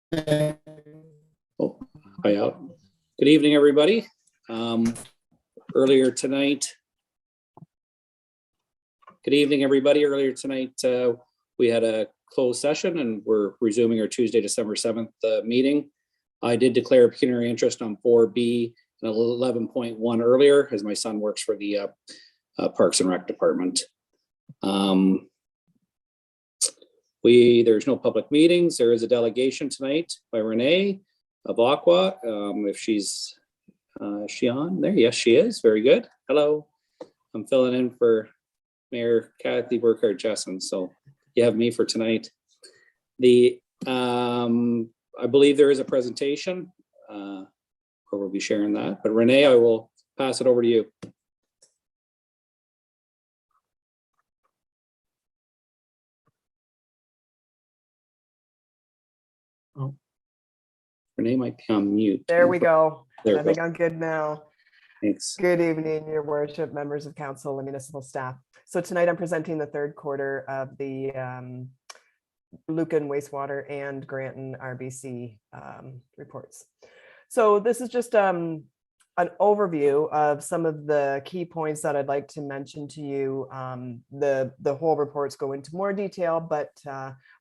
Oh, hi out. Good evening, everybody. Earlier tonight, we had a closed session and we're resuming our Tuesday, December 7th meeting. I did declare pecuniary interest on 4B and 11.1 earlier, as my son works for the Parks and Rec Department. There's no public meetings. There is a delegation tonight by Renee of Aqua. If she's, is she on there? Yes, she is. Very good. Hello. I'm filling in for Mayor Kathy Burkhardt-Jessen. So you have me for tonight. I believe there is a presentation where we'll be sharing that. But Renee, I will pass it over to you. Oh, Renee might be on mute. There we go. There I think I'm good now. Thanks. Good evening, Your Worship, members of council and municipal staff. So tonight I'm presenting the third quarter of the Lucan Wastewater and Granton RBC reports. So this is just an overview of some of the key points that I'd like to mention to you. The whole reports go into more detail, but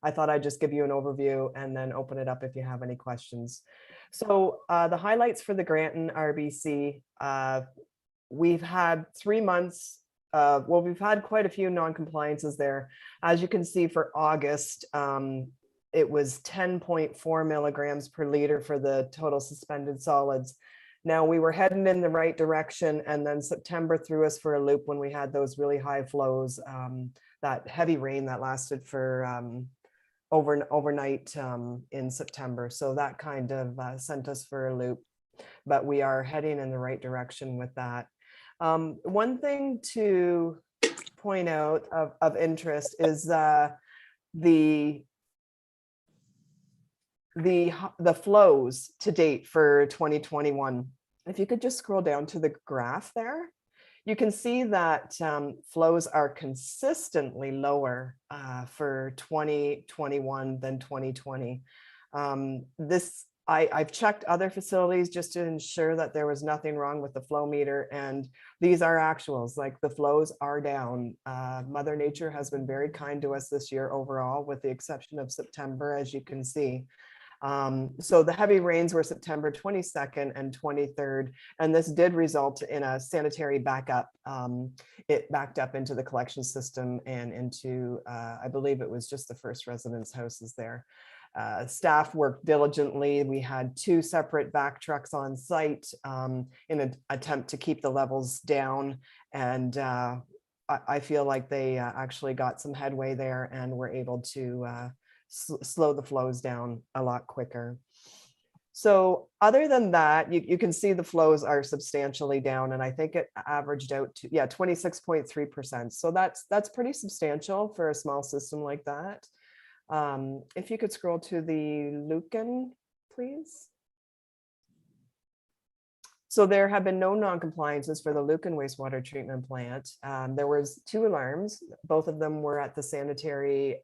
I thought I'd just give you an overview and then open it up if you have any questions. So the highlights for the Granton RBC, we've had 3 months. Well, we've had quite a few non-compliances there. As you can see for August, it was 10.4 milligrams per liter for the total suspended solids. Now we were heading in the right direction, and then September threw us for a loop when we had those really high flows, that heavy rain that lasted for overnight in September. So that kind of sent us for a loop, but we are heading in the right direction with that. One thing to point out of interest is the flows to date for 2021. If you could just scroll down to the graph there, you can see that flows are consistently lower for 2021 than 2020. I've checked other facilities just to ensure that there was nothing wrong with the flow meter, and these are actuals. Like, the flows are down. Mother Nature has been very kind to us this year overall, with the exception of September, as you can see. So the heavy rains were September 22nd and 23rd, and this did result in a sanitary backup. It backed up into the collection system and into, I believe it was just the first residence houses there. Staff worked diligently. We had 2 separate back trucks on site in an attempt to keep the levels down, and I feel like they actually got some headway there and were able to slow the flows down a lot quicker. So other than that, you can see the flows are substantially down, and I think it averaged out to 26.3%. So that's pretty substantial for a small system like that. If you could scroll to the Lucan, please. So there have been no non-compliances for the Lucan wastewater treatment plant. There was 2 alarms. Both of them were at the sanitary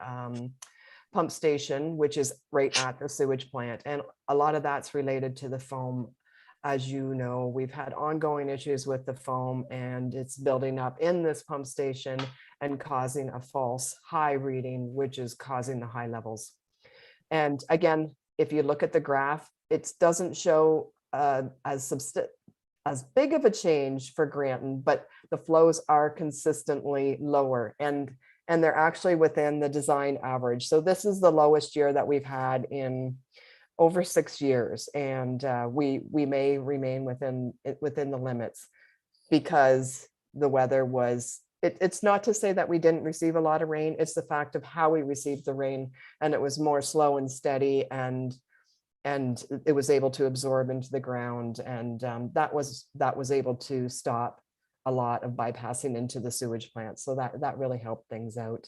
pump station, which is right at the sewage plant. And a lot of that's related to the foam. As you know, we've had ongoing issues with the foam, and it's building up in this pump station and causing a false high reading, which is causing the high levels. And again, if you look at the graph, it doesn't show as big of a change for Granton, but the flows are consistently lower, and they're actually within the design average. So this is the lowest year that we've had in over 6 years, and we may remain within the limits because the weather was. It's not to say that we didn't receive a lot of rain. It's the fact of how we received the rain, and it was more slow and steady, and it was able to absorb into the ground, and that was able to stop a lot of bypassing into the sewage plant. So that really helped things out.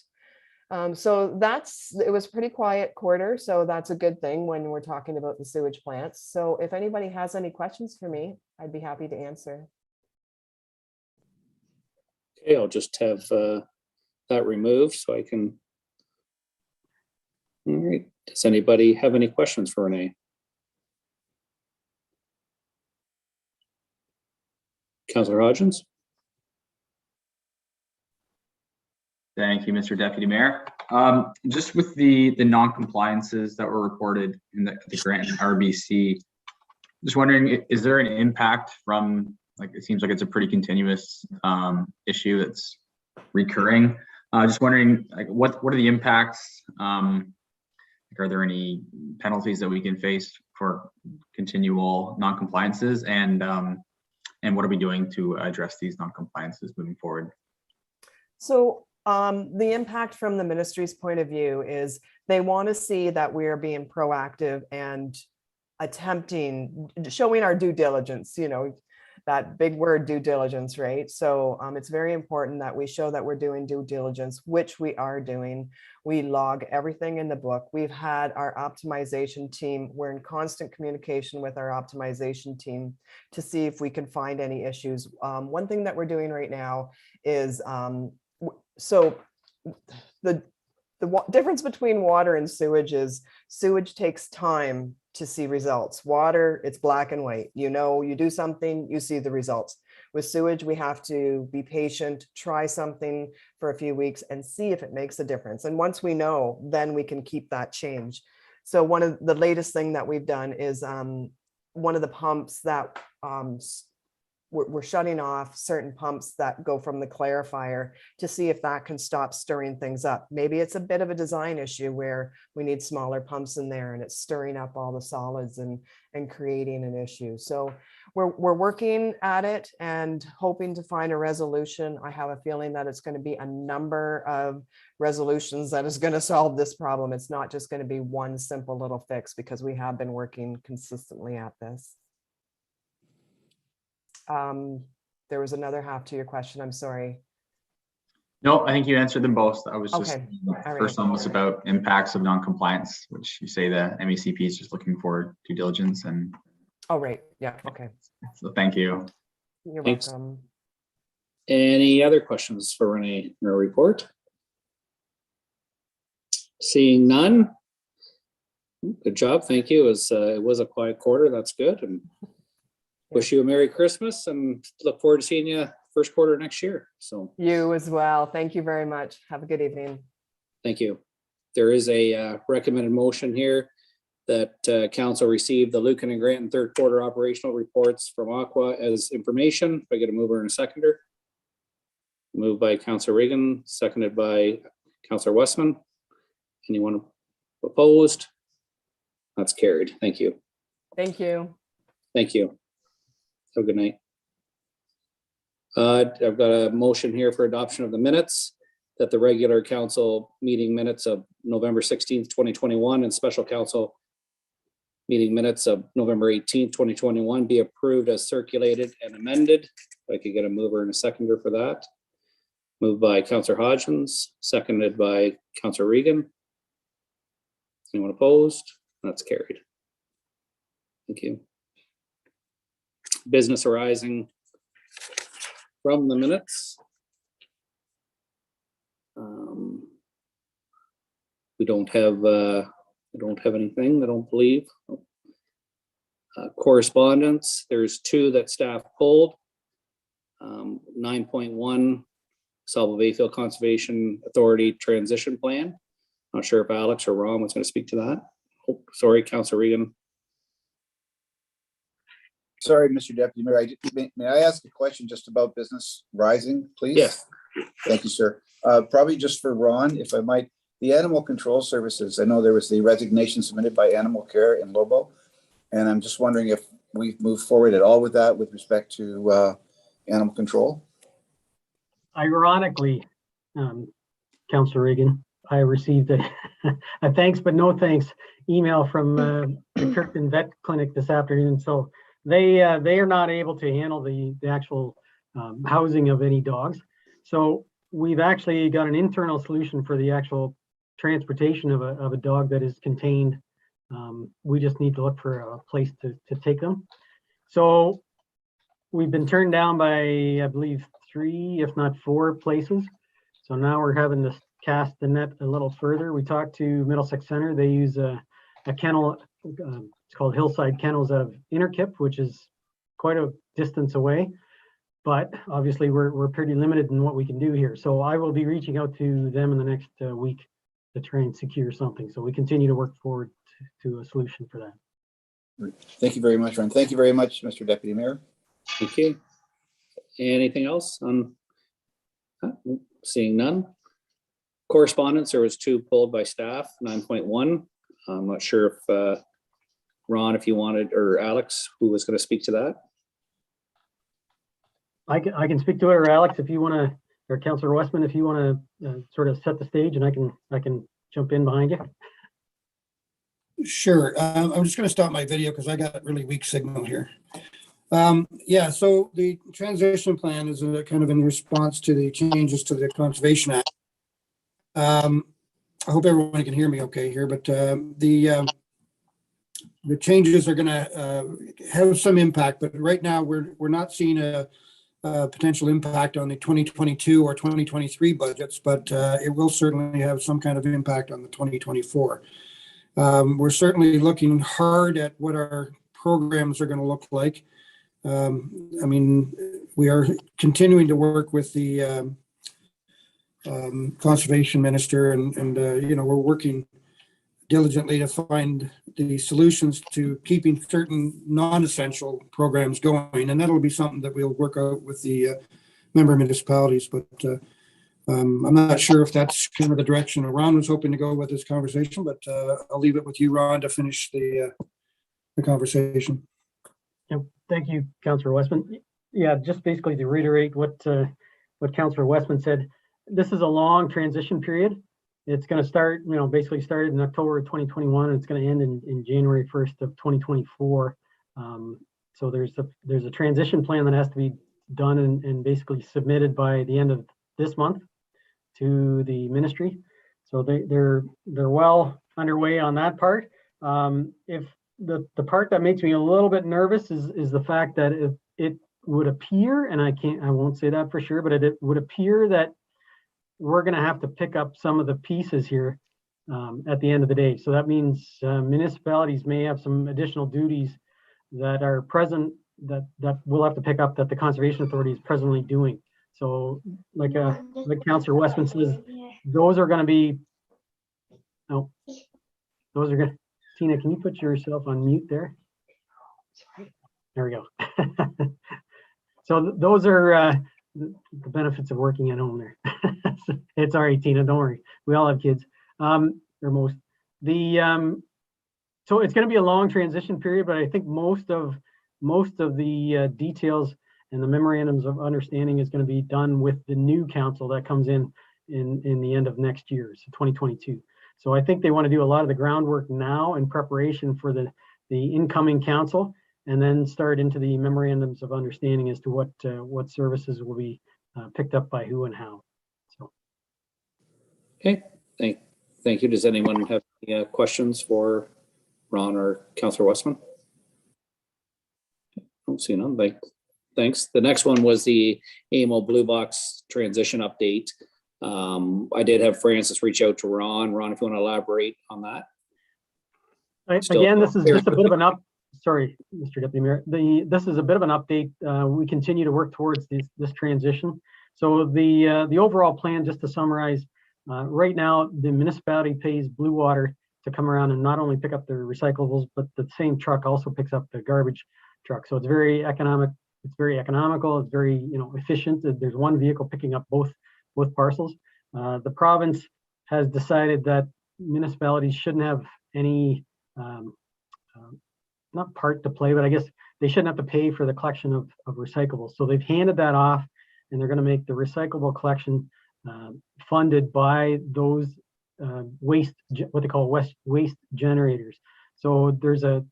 So it was a pretty quiet quarter. So that's a good thing when we're talking about the sewage plants. So if anybody has any questions for me, I'd be happy to answer. Okay, I'll just have that removed so I can All right. Does anybody have any questions for Renee? Councillor Hodgins? Thank you, Mr. Deputy Mayor. Just with the non-compliances that were reported in the grant RBC, just wondering, is there an impact from, like, it seems like it's a pretty continuous issue that's recurring. Just wondering, like, what are the impacts? Are there any penalties that we can face for continual non-compliances, and what are we doing to address these non-compliances moving forward? So the impact from the ministry's point of view is they want to see that we are being proactive and showing our due diligence, you know, that big word, due diligence, right? So it's very important that we show that we're doing due diligence, which we are doing. We log everything in the book. We've had our optimization team. We're in constant communication with our optimization team to see if we can find any issues. One thing that we're doing right now is, so the difference between water and sewage is sewage takes time to see results. Water, it's black and white. You know, you do something, you see the results. With sewage, we have to be patient, try something for a few weeks and see if it makes a difference. And once we know, then we can keep that change. So one of the latest thing that we've done is one of the pumps that we're shutting off certain pumps that go from the clarifier to see if that can stop stirring things up. Maybe it's a bit of a design issue where we need smaller pumps in there and it's stirring up all the solids and creating an issue. So we're working at it and hoping to find a resolution. I have a feeling that it's going to be a number of resolutions that is going to solve this problem. It's not just going to be one simple little fix, because we have been working consistently at this. There was another half to your question. I'm sorry. No, I think you answered them both. I was just, Okay. the first one was about impacts of non-compliance, which you say the MECP is just looking for due diligence, and Oh, right. Yeah. Okay. so thank you. You're Thanks. welcome. Any other questions for Renee in her report? Seeing none. Good job. Thank you. It was a quiet quarter. That's good. And wish you a Merry Christmas and look forward to seeing you first quarter next year. So You as well. Thank you very much. Have a good evening. thank you. There is a recommended motion here that council received the Lucan and Granton third quarter operational reports from Aqua as information. If I get a mover and a seconder. Moved by Councillor Regan, seconded by Councillor Westman. Anyone opposed? That's carried. Thank you. Thank you. Thank you. Have a good night. I've got a motion here for adoption of the minutes, that the regular council meeting minutes of November 16th, 2021 and special council meeting minutes of November 18th, 2021 be approved as circulated and amended. If I could get a mover and a seconder for that. Moved by Councillor Hodgins, seconded by Councillor Regan. Anyone opposed? That's carried. Thank you. Business arising from the minutes. We don't have anything, I don't believe. Correspondence, there's two that staff pulled. 9.1 Salvo Bayfield Conservation Authority Transition Plan. Not sure if Alex or Ron was going to speak to that. Oh, sorry, Councillor Regan. Sorry, Mr. Deputy Mayor, may I ask a question just about business rising, please? Yes. Thank you, sir. Probably just for Ron, if I might. The Animal Control Services, I know there was the resignation submitted by Animal Care in Lobo, and I'm just wondering if we've moved forward at all with that with respect to animal control? Ironically, Councillor Regan, I received a thanks but no thanks email from the Kirkton Vet Clinic this afternoon. So they are not able to handle the actual housing of any dogs. So we've actually got an internal solution for the actual transportation of a dog that is contained. We just need to look for a place to take them. So we've been turned down by, I believe, 3, if not 4 places. So now we're having to cast the net a little further. We talked to Middlesex Center. They use a kennel, it's called Hillside Kennels out of Innerkip, which is quite a distance away. But obviously we're pretty limited in what we can do here. So I will be reaching out to them in the next week to try and secure something. So we continue to work forward to a solution for that. Thank you very much, Ron. Thank you very much, Mr. Deputy Mayor. Thank you. Anything else on? Seeing none. Correspondence, there was 2 pulled by staff, 9.1. I'm not sure if Ron, if you wanted, or Alex, who was going to speak to that. I can speak to it, or Alex, if you want to, or Councillor Westman, if you want to sort of set the stage, and I can jump in behind you. Sure. I'm just going to stop my video because I got really weak signal here. Yeah, so the transition plan is kind of in response to the changes to the Conservation Act. I hope everyone can hear me okay here, but the changes are going to have some impact, but right now we're not seeing a potential impact on the 2022 or 2023 budgets, but it will certainly have some kind of impact on the 2024. We're certainly looking hard at what our programs are going to look like. I mean, we are continuing to work with the Conservation Minister, and you know, we're working diligently to find the solutions to keeping certain non-essential programs going, and that'll be something that we'll work out with the member municipalities. But I'm not sure if that's kind of the direction Ron was hoping to go with this conversation, but I'll leave it with you, Ron, to finish the conversation. Yeah, thank you, Councillor Westman. Yeah, just basically to reiterate what Councillor Westman said, this is a long transition period. It's going to start, you know, basically started in October of 2021, and it's going to end in January 1st of 2024. So there's a transition plan that has to be done and basically submitted by the end of this month to the ministry. So they're well underway on that part. If the part that makes me a little bit nervous is the fact that if it would appear, and I won't say that for sure, but it would appear that we're going to have to pick up some of the pieces here at the end of the day. So that means municipalities may have some additional duties that are present that we'll have to pick up that the Conservation Authority is presently doing. So like Councillor Westman says, those are going to be, no, those are going to, Tina, can you put yourself on mute there? There we go. So those are the benefits of working at home there. It's all right, Tina, don't worry. We all have kids, or most. So it's going to be a long transition period, but I think most of the details and the memorandums of understanding is going to be done with the new council that comes in the end of next year, so 2022. So I think they want to do a lot of the groundwork now in preparation for the incoming council, and then start into the memorandums of understanding as to what services will be picked up by who and how. So. Okay, thank you. Does anyone have any questions for Ron or Councillor Westman? I don't see none. Thanks. The next one was the AMO Blue Box transition update. I did have Francis reach out to Ron. Ron, if you want to elaborate on that. Again, this is just a bit of an sorry, Mr. Deputy Mayor. This is a bit of an update. We continue to work towards this transition. So the overall plan, just to summarize, right now the municipality pays Blue Water to come around and not only pick up their recyclables, but the same truck also picks up the garbage truck. So it's very economic. It's very economical. It's very efficient. There's one vehicle picking up both parcels. The province has decided that municipalities shouldn't have any not part to play, but I guess they shouldn't have to pay for the collection of recyclables. So they've handed that off, and they're going to make the recyclable collection funded by those what they call waste generators. So there's a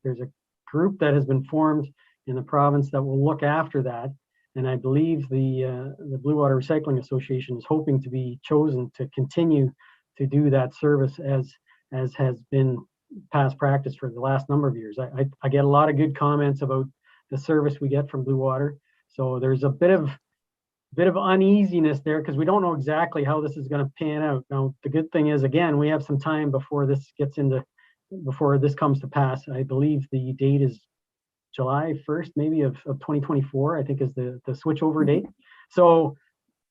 group that has been formed in the province that will look after that, and I believe the Blue Water Recycling Association is hoping to be chosen to continue to do that service as has been past practice for the last number of years. I get a lot of good comments about the service we get from Blue Water. So there's a bit of bit of uneasiness there because we don't know exactly how this is going to pan out. Now, the good thing is, again, we have some time before this comes to pass. I believe the date is July 1st, maybe of 2024, I think is the switchover date. So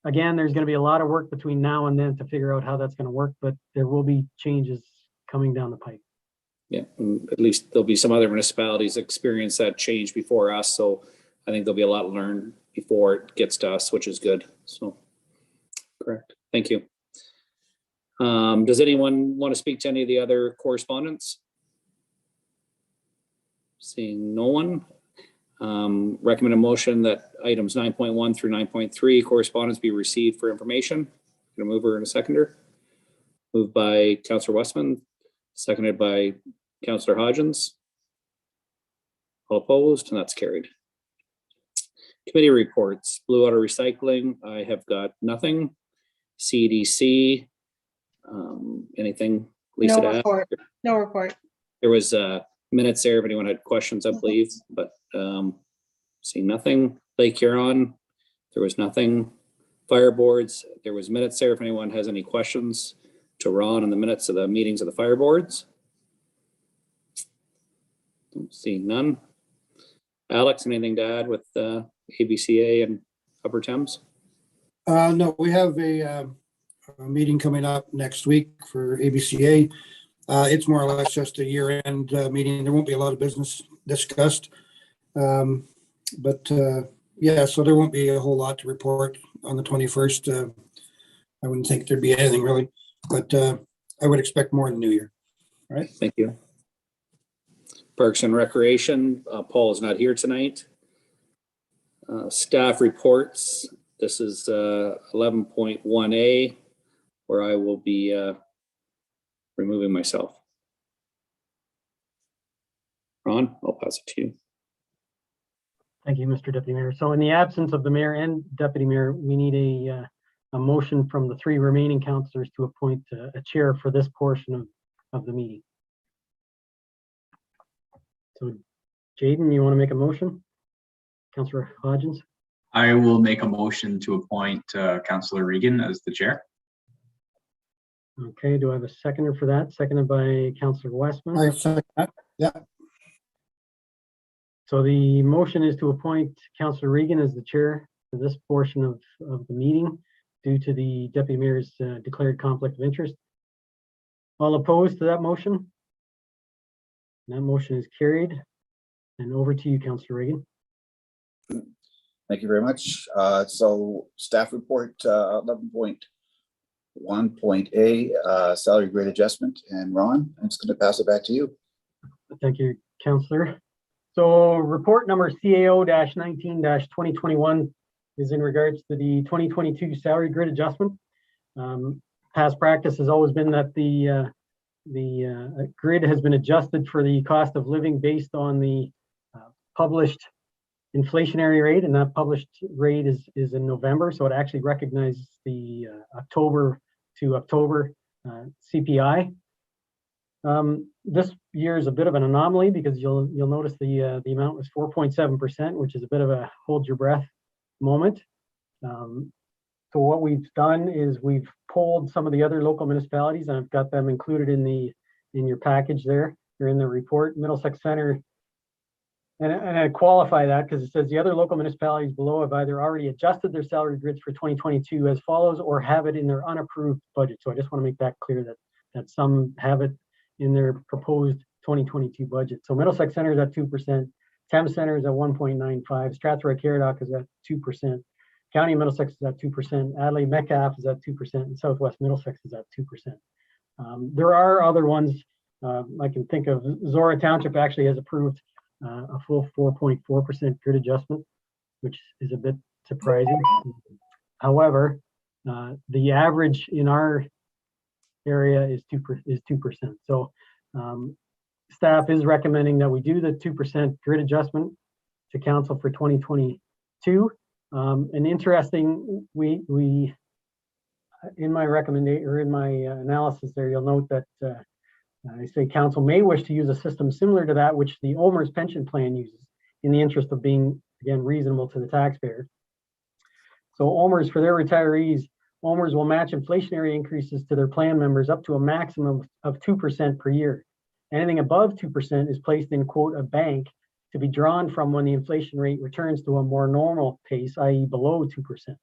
again, there's going to be a lot of work between now and then to figure out how that's going to work, but there will be changes coming down the pipe. Yeah, at least there'll be some other municipalities experience that change before us. So I think there'll be a lot learned before it gets to us, which is good. So, correct. Thank you. Does anyone want to speak to any of the other correspondence? Seeing no one. Recommend a motion that items 9.1 through 9.3 correspondence be received for information. Gonna mover and a seconder. Moved by Councillor Westman, seconded by Councillor Hodgins. All opposed, and that's carried. Committee reports, Blue Water Recycling, I have got nothing. CDC, anything? Lisa, No report. No report. There was minutes there if anyone had questions, I believe, but seeing nothing. Lake Huron, there was nothing. Fire boards, there was minutes there if anyone has any questions to Ron on the minutes of the meetings of the fire boards. Don't see none. Alex, anything to add with ABCA and Upper Thames? No, we have a meeting coming up next week for ABCA. It's more or less just a year-end meeting. There won't be a lot of business discussed. Yeah, so there won't be a whole lot to report on the 21st. I wouldn't think there'd be anything really, but I would expect more in the new year. All right. Thank you. Parks and Recreation, Paul is not here tonight. Staff reports, this is 11.1A, where I will be removing myself. Ron, I'll pass it to you. Thank you, Mr. Deputy Mayor. So in the absence of the mayor and deputy mayor, we need a motion from the three remaining councillors to appoint a chair for this portion of the meeting. So Jaden, you want to make a motion? Councillor Hodgins? I will make a motion to appoint Councillor Regan as the chair. Okay, do I have a seconder for that? Seconded by Councillor Westman. I second that. Yeah. So the motion is to appoint Councillor Regan as the chair for this portion of the meeting due to the deputy mayor's declared conflict of interest. All opposed to that motion? That motion is carried. And over to you, Councillor Regan. Thank you very much. So staff report 11.1.A, salary grade adjustment. And Ron, I'm just going to pass it back to you. Thank you, Councillor. So report number CAO-19-2021 is in regards to the 2022 salary grid adjustment. Past practice has always been that the grid has been adjusted for the cost of living based on the published inflationary rate, and that published rate is in November, so it actually recognizes the October to October CPI. This year is a bit of an anomaly because you'll notice the amount was 4.7%, which is a bit of a hold your breath moment. So what we've done is we've polled some of the other local municipalities, and I've got them included in your package there. They're in the report. Middlesex Centre, and I qualify that because it says the other local municipalities below have either already adjusted their salary grids for 2022 as follows or have it in their unapproved budget. So I just want to make that clear that some have it in their proposed 2022 budget. So Middlesex Centre is at 2%, Thames Centre is at 1.95, Strathroy-Caradoc is at 2%, County of Middlesex is at 2%, Adelaide Metcalfe is at 2%, and Southwest Middlesex is at 2%. There are other ones I can think of. Zora Township actually has approved a full 4.4% grid adjustment, which is a bit surprising. However, the average in our area is 2%. So staff is recommending that we do the 2% grid adjustment to council for 2022. And interesting, we in my recommendation or in my analysis there, you'll note that I say council may wish to use a system similar to that which the OMERS pension plan uses in the interest of being, again, reasonable to the taxpayer. So OMERS, for their retirees, OMERS will match inflationary increases to their plan members up to a maximum of 2% per year. Anything above 2% is placed in, quote, a bank to be drawn from when the inflation rate returns to a more normal pace, i.e. below 2%.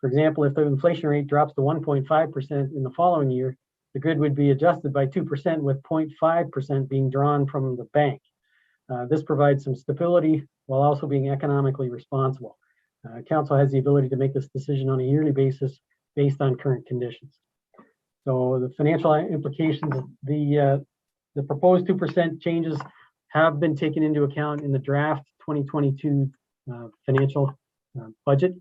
For example, if the inflation rate drops to 1.5% in the following year, the grid would be adjusted by 2% with 0.5% being drawn from the bank. This provides some stability while also being economically responsible. Council has the ability to make this decision on a yearly basis based on current conditions. So the financial implications of the proposed 2% changes have been taken into account in the draft 2022 financial budget.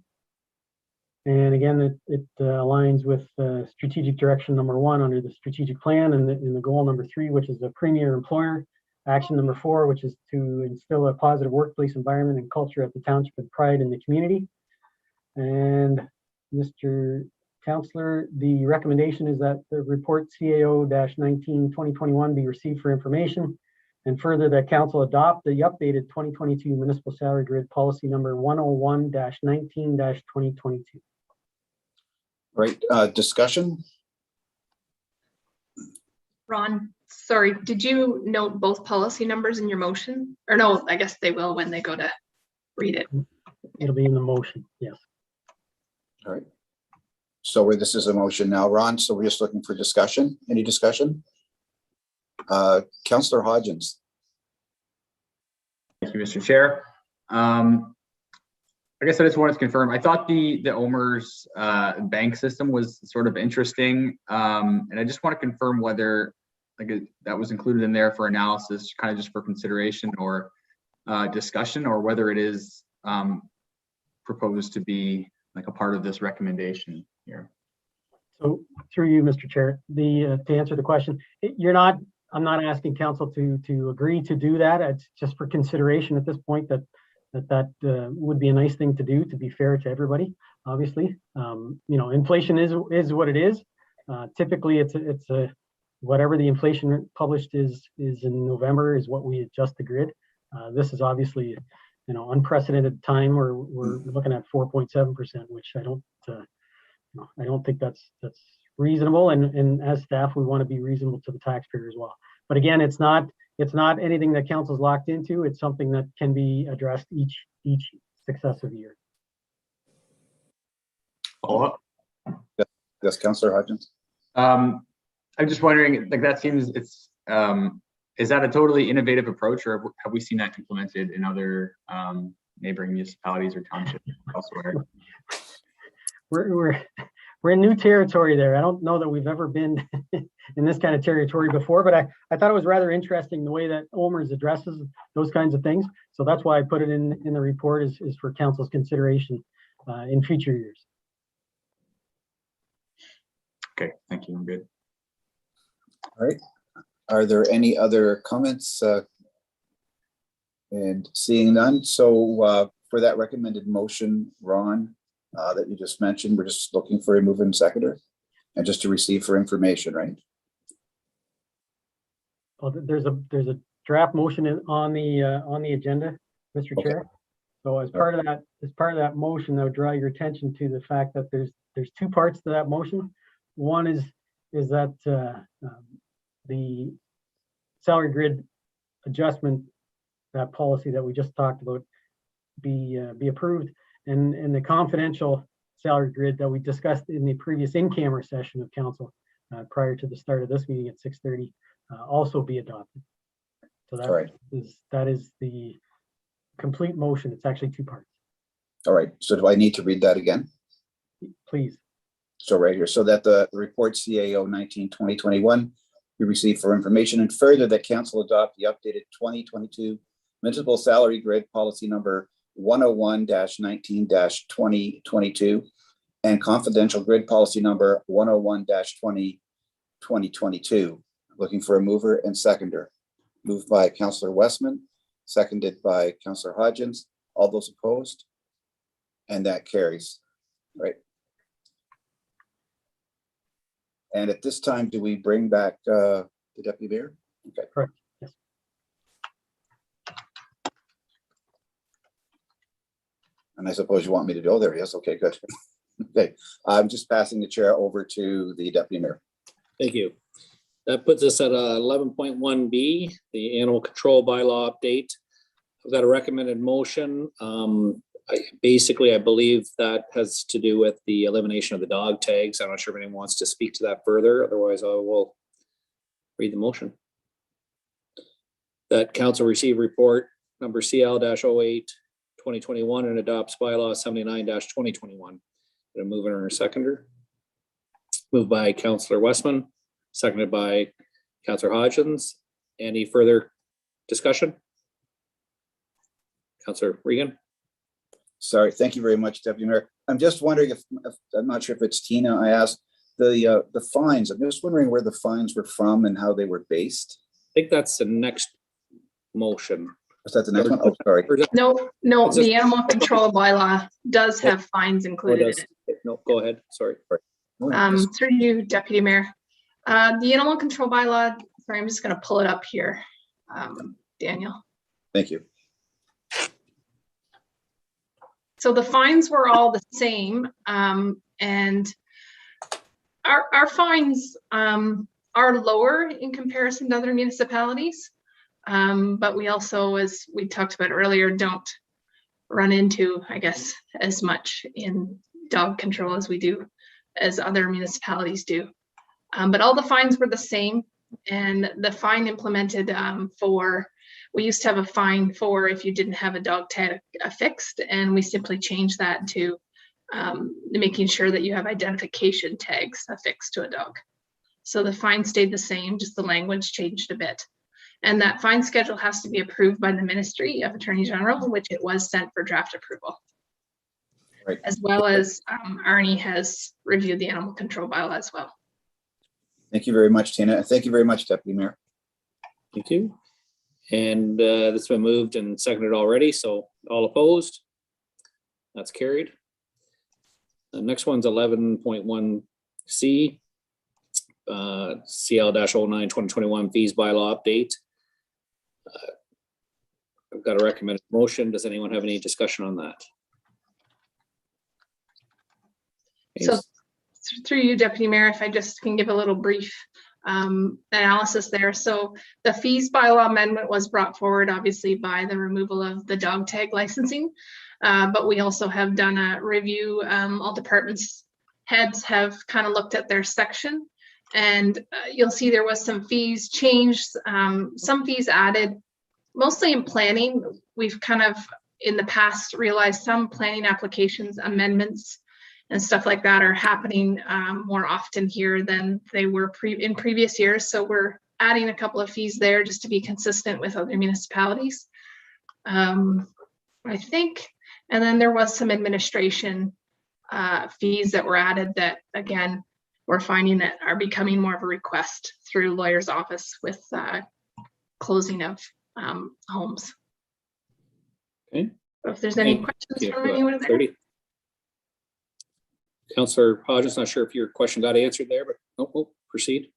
And again, it aligns with strategic direction number 1 under the strategic plan, and the goal number 3, which is the premier employer. Action number 4, which is to instill a positive workplace environment and culture at the township and pride in the community. And Mr. Councillor, the recommendation is that the report CAO-19-2021 be received for information, and further that council adopt the updated 2022 municipal salary grid policy number 101-19-2022. Right, discussion? Ron, sorry, did you note both policy numbers in your motion? Or no, I guess they will when they go to read it. It'll be in the motion, yes. All right. So this is a motion now, Ron, so we're just looking for discussion. Any discussion? Councillor Hodgins. Thank you, Mr. Chair. I guess I just wanted to confirm, I thought the OMERS bank system was sort of interesting. And I just want to confirm whether that was included in there for analysis, kind of just for consideration or discussion, or whether it is proposed to be like a part of this recommendation here. So through you, Mr. Chair, to answer the question, I'm not asking council to agree to do that. It's just for consideration at this point that would be a nice thing to do, to be fair to everybody, obviously. Inflation is what it is. Typically it's a whatever the inflation published is in November is what we adjust the grid. This is obviously, unprecedented time where we're looking at 4.7%, which I don't think that's reasonable. And as staff, we want to be reasonable to the taxpayer as well. But again, it's not anything that council's locked into. It's something that can be addressed each successive year. Follow-up? Yes, Councillor Hodgins. I'm just wondering, that seems is that a totally innovative approach, or have we seen that implemented in other neighboring municipalities or townships elsewhere? We're in new territory there. I don't know that we've ever been in this kind of territory before, but I thought it was rather interesting the way that OMERS addresses those kinds of things. So that's why I put it in the report is for council's consideration in future years. Okay, thank you. I'm good. All right. Are there any other comments? And seeing none, so for that recommended motion, Ron, that you just mentioned, we're just looking for a mover and seconder, and just to receive for information, right? Well, there's a draft motion on the agenda, Mr. Okay. Chair. So as part of that motion, I would draw your attention to the fact that there's 2 parts to that motion. One is that the salary grid adjustment, that policy that we just talked about, be approved, and the confidential salary grid that we discussed in the previous in-camera session of council prior to the start of this meeting at 6:30 also be adopted. So that is the complete motion. It's actually 2 parts. All right, so do I need to read that again? Please. So right here, so that the report CAO 19-2021 be received for information, and further that council adopt the updated 2022 municipal salary grid policy number 101-19-2022 and confidential grid policy number 101-20-2022. Looking for a mover and seconder. Moved by Councillor Westman, seconded by Councillor Hodgins. All those opposed? And that carries, right? And at this time, do we bring back the Deputy Mayor? Okay. Correct. Yes. And I suppose you want me to go there. Yes. Okay, good. Okay, I'm just passing the chair over to the deputy mayor. Thank you. That puts us at 11.1B, the animal control bylaw update. I've got a recommended motion. Basically, I believe that has to do with the elimination of the dog tags. I'm not sure if anyone wants to speak to that further. Otherwise, I will read the motion. That council receive report number CL-08 2021 and adopts bylaw 79-2021. Gonna move in or seconder. Moved by Councillor Westman, seconded by Councillor Hodgins. Any further discussion? Councillor Regan. Sorry, thank you very much, deputy mayor. I'm just wondering if I'm not sure if it's Tina. I asked the fines. I'm just wondering where the fines were from and how they were based. I think that's the next motion. Was that the next one? Oh, sorry. Or is that- No, It's just- the animal control bylaw does have fines oh, it included in does. it. No, go ahead. Sorry. Through you, Deputy Mayor. The animal control bylaw, sorry, I'm just gonna pull it up here. Daniel. Thank you. So the fines were all the same, and our fines are lower in comparison to other municipalities. But we also, as we talked about earlier, don't run into, I guess, as much in dog control as we do, as other municipalities do. But all the fines were the same, and the fine implemented we used to have a fine for if you didn't have a dog tag affixed, and we simply changed that to making sure that you have identification tags affixed to a dog. So the fine stayed the same, just the language changed a bit. And that fine schedule has to be approved by the Ministry of Attorney General, which it was sent for draft approval. Right. As well as Arnie has reviewed the animal control bylaw as well. Thank you very much, Tina. Thank you very much, deputy mayor. Thank you. And that's been moved and seconded already. So all opposed? That's carried. The next one's 11.1C, CL-09 2021 fees bylaw update. I've got a recommended motion. Does anyone have any discussion on that? So through you, Deputy Mayor, if I just can give a little brief analysis there. So the fees bylaw amendment was brought forward obviously by the removal of the dog tag licensing. But we also have done a review. All departments heads have kind of looked at their section, and you'll see there was some fees changed, some fees added, mostly in planning. We've kind of in the past realized some planning applications, amendments and stuff like that are happening more often here than they were in previous years. So we're adding a couple of fees there just to be consistent with other municipalities, I think. And then there was some administration fees that were added that, again, we're finding that are becoming more of a request through lawyer's office with closing of homes. Okay. So if there's any questions from anyone there. 30. Councillor Hodges, not sure if your question got answered there, but proceed.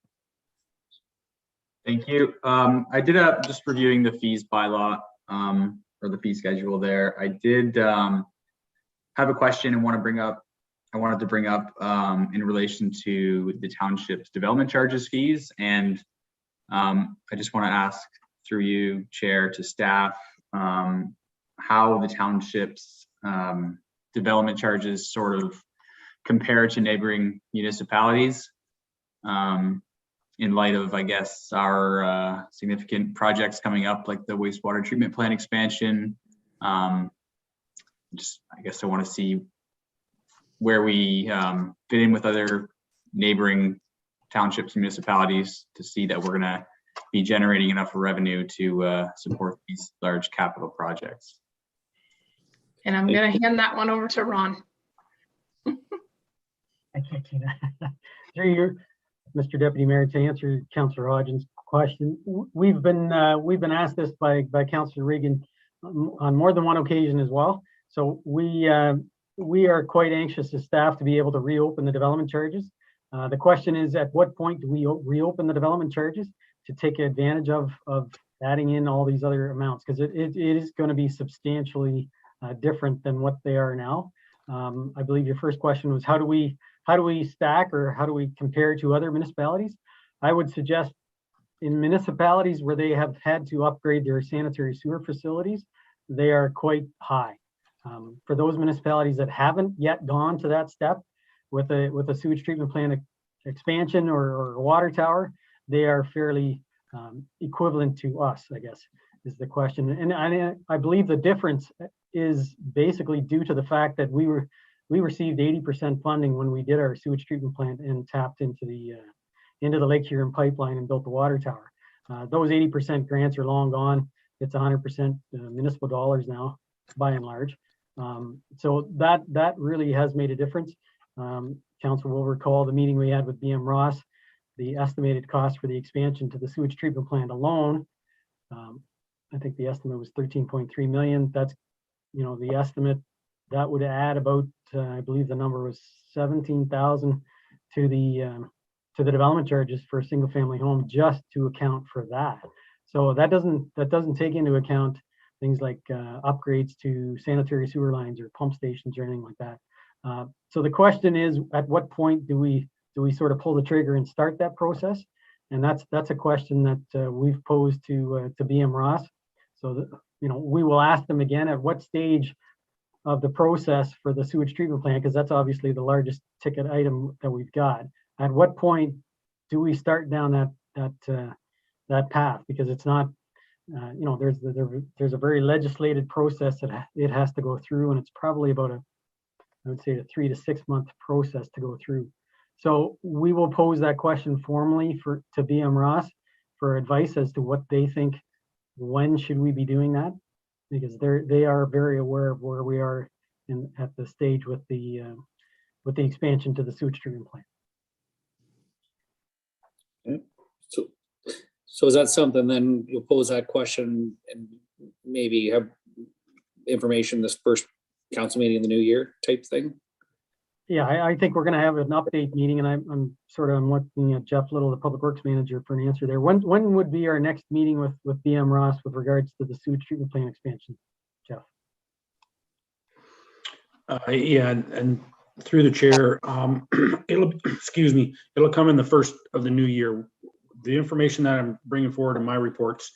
Thank you. I did just reviewing the fees bylaw or the fee schedule there. I did have a question and wanted to bring up in relation to the township's development charges fees. And I just want to ask through you, Chair, to staff, how the township's development charges sort of compare to neighboring municipalities in light of, I guess, our significant projects coming up, like the wastewater treatment plant expansion. I guess I want to see where we fit in with other neighboring townships and municipalities to see that we're going to be generating enough revenue to support these large capital projects. And I'm going to hand that one over to Ron. Thank you, Tina. Through you, Mr. Deputy Mayor, to answer Councillor Hodgins' question, we've been asked this by Councillor Regan on more than one occasion as well. So we are quite anxious as staff to be able to reopen the development charges. The question is, at what point do we reopen the development charges to take advantage of adding in all these other amounts? Because it is going to be substantially different than what they are now. I believe your first question was how do we stack or how do we compare to other municipalities? I would suggest in municipalities where they have had to upgrade their sanitary sewer facilities, they are quite high. For those municipalities that haven't yet gone to that step with a sewage treatment plant expansion or a water tower, they are fairly equivalent to us, I guess, is the question. And I believe the difference is basically due to the fact that we received 80% funding when we did our sewage treatment plant and tapped into the Lake Huron pipeline and built the water tower. Those 80% grants are long gone. It's 100% municipal dollars now, by and large. So that really has made a difference. Council will recall the meeting we had with BM Ross, the estimated cost for the expansion to the sewage treatment plant alone. I think the estimate was 13.3 million. That's, the estimate that would add about, I believe the number was 17,000 to the development charges for a single family home just to account for that. So that doesn't take into account things like upgrades to sanitary sewer lines or pump stations or anything like that. So the question is, at what point do we sort of pull the trigger and start that process? And that's a question that we've posed to BM Ross. So that, we will ask them again at what stage of the process for the sewage treatment plant, because that's obviously the largest ticket item that we've got. At what point do we start down that path? Because it's not, there's a very legislated process that it has to go through, and it's probably about I would say a 3 to 6 month process to go through. So we will pose that question formally to BM Ross for advice as to what they think. When should we be doing that? Because they are very aware of where we are at the stage with the expansion to the sewage treatment plant. Okay. So is that something then you'll pose that question and maybe have information this first council meeting in the new year type thing? Yeah, I think we're going to have an update meeting, and I'm looking at Jeff Little, the Public Works Manager, for an answer there. When would be our next meeting with BM Ross with regards to the sewage treatment plant expansion, Jeff? Yeah, and through the chair, it'll come in the first of the new year. The information that I'm bringing forward in my reports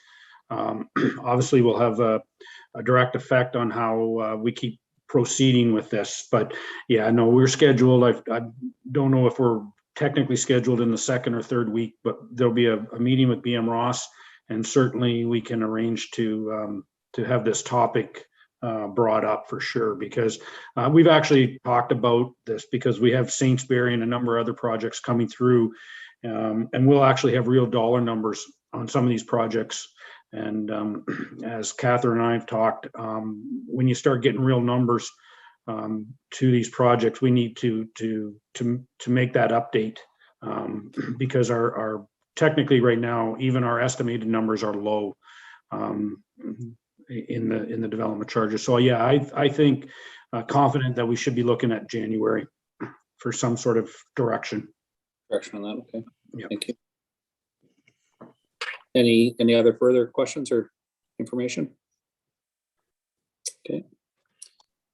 obviously will have a direct effect on how we keep proceeding with this. But yeah, no, we're scheduled. I don't know if we're technically scheduled in the second or third week, but there'll be a meeting with BM Ross, and certainly we can arrange to have this topic brought up for sure, because we've actually talked about this because we have Saintsbury and a number of other projects coming through, and we'll actually have real dollar numbers on some of these projects. And as Catherine and I have talked, when you start getting real numbers to these projects, we need to make that update because our technically right now, even our estimated numbers are low in the development charges. So yeah, I think confident that we should be looking at January for some sort of direction. Direction on that, okay. Yeah. Thank you. Any other further questions or information? Okay.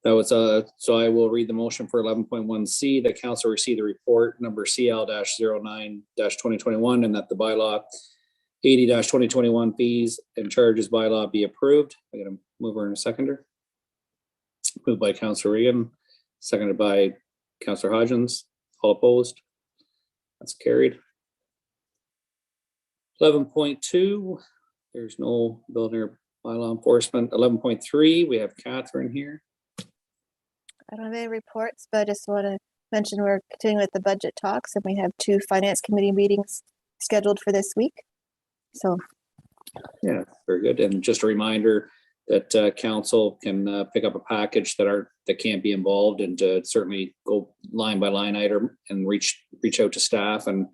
That was so I will read the motion for 11.1C that council receive the report number CL-09-2021 and that the bylaw 80-2021 fees and charges bylaw be approved. I got a mover and a seconder. Moved by Councilor Regan, seconded by Councilor Hodgins. All opposed? That's carried. 11.2, there's no building or bylaw enforcement. 11.3, we have Catherine here. I don't have any reports, but I just want to mention we're continuing with the budget talks, and we have 2 finance committee meetings scheduled for this week. So Yeah, very good. And just a reminder that council can pick up a package that can't be involved, and to certainly go line by line item and reach out to staff and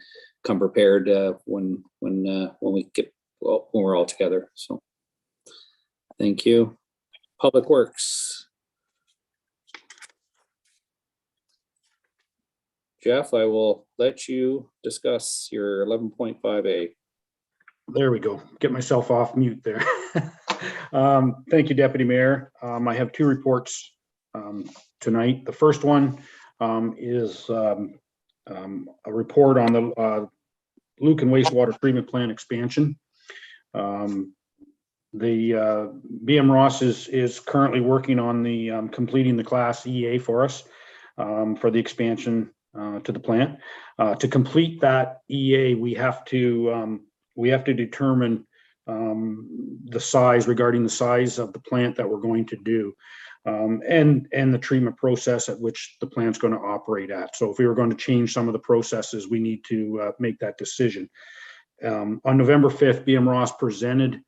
come prepared when we're all together. So thank you. Public Works. Jeff, I will let you discuss your 11.5A. There we go. Get myself off mute there. Thank you, Deputy Mayor. I have two reports tonight. The first one is a report on the Lucan Wastewater Treatment Plant expansion. The BM Ross is currently working on the completing the Class EA for us for the expansion to the plant. To complete that EA, we have to determine the size, regarding the size of the plant that we're going to do, and the treatment process at which the plant's going to operate at. So if we were going to change some of the processes, we need to make that decision. On November 5th, BM Ross presented,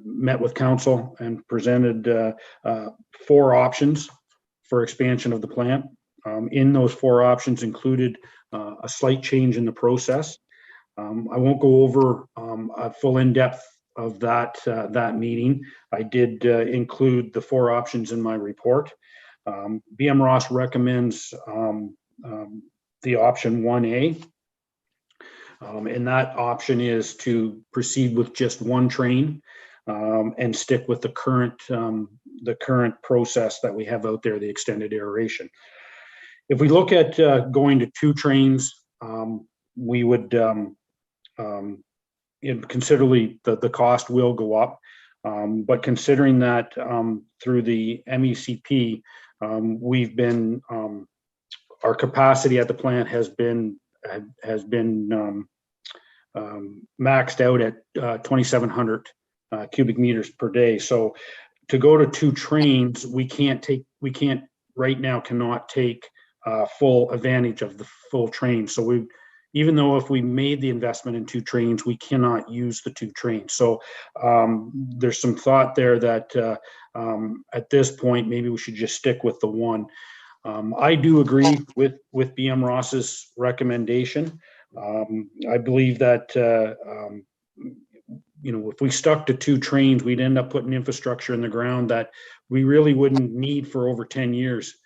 met with council and presented 4 options for expansion of the plant. In those 4 options included a slight change in the process. I won't go over a full in-depth of that meeting. I did include the 4 options in my report. BM Ross recommends the option 1A, and that option is to proceed with just 1 train and stick with the current process that we have out there, the extended aeration. If we look at going to 2 trains, we would considerably, the cost will go up, but considering that through the MECP, we've been our capacity at the plant has been maxed out at 2,700 cubic meters per day. So to go to 2 trains, we can't right now cannot take full advantage of the full train. So even though if we made the investment in 2 trains, we cannot use the 2 trains. So there's some thought there that at this point, maybe we should just stick with the 1. I do agree with BM Ross's recommendation. I believe that if we stuck to 2 trains, we'd end up putting infrastructure in the ground that we really wouldn't need for over 10 years.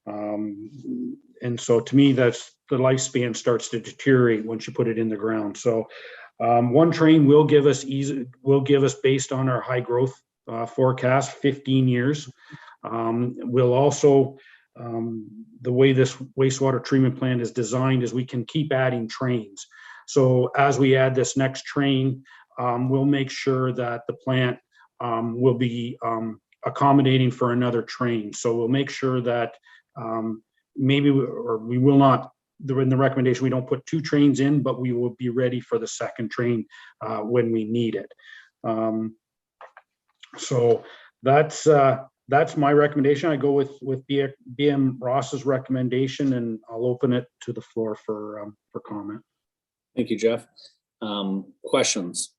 And so to me, that's the lifespan starts to deteriorate once you put it in the ground. So 1 train will give us based on our high growth forecast, 15 years. We'll also, the way this wastewater treatment plant is designed is we can keep adding trains. So as we add this next train, we'll make sure that the plant will be accommodating for another train. So we'll make sure that we will not, in the recommendation, we don't put 2 trains in, but we will be ready for the second train when we need it. So that's my recommendation. I go with BM Ross's recommendation, and I'll open it to the floor for comment. Thank you, Jeff. Questions?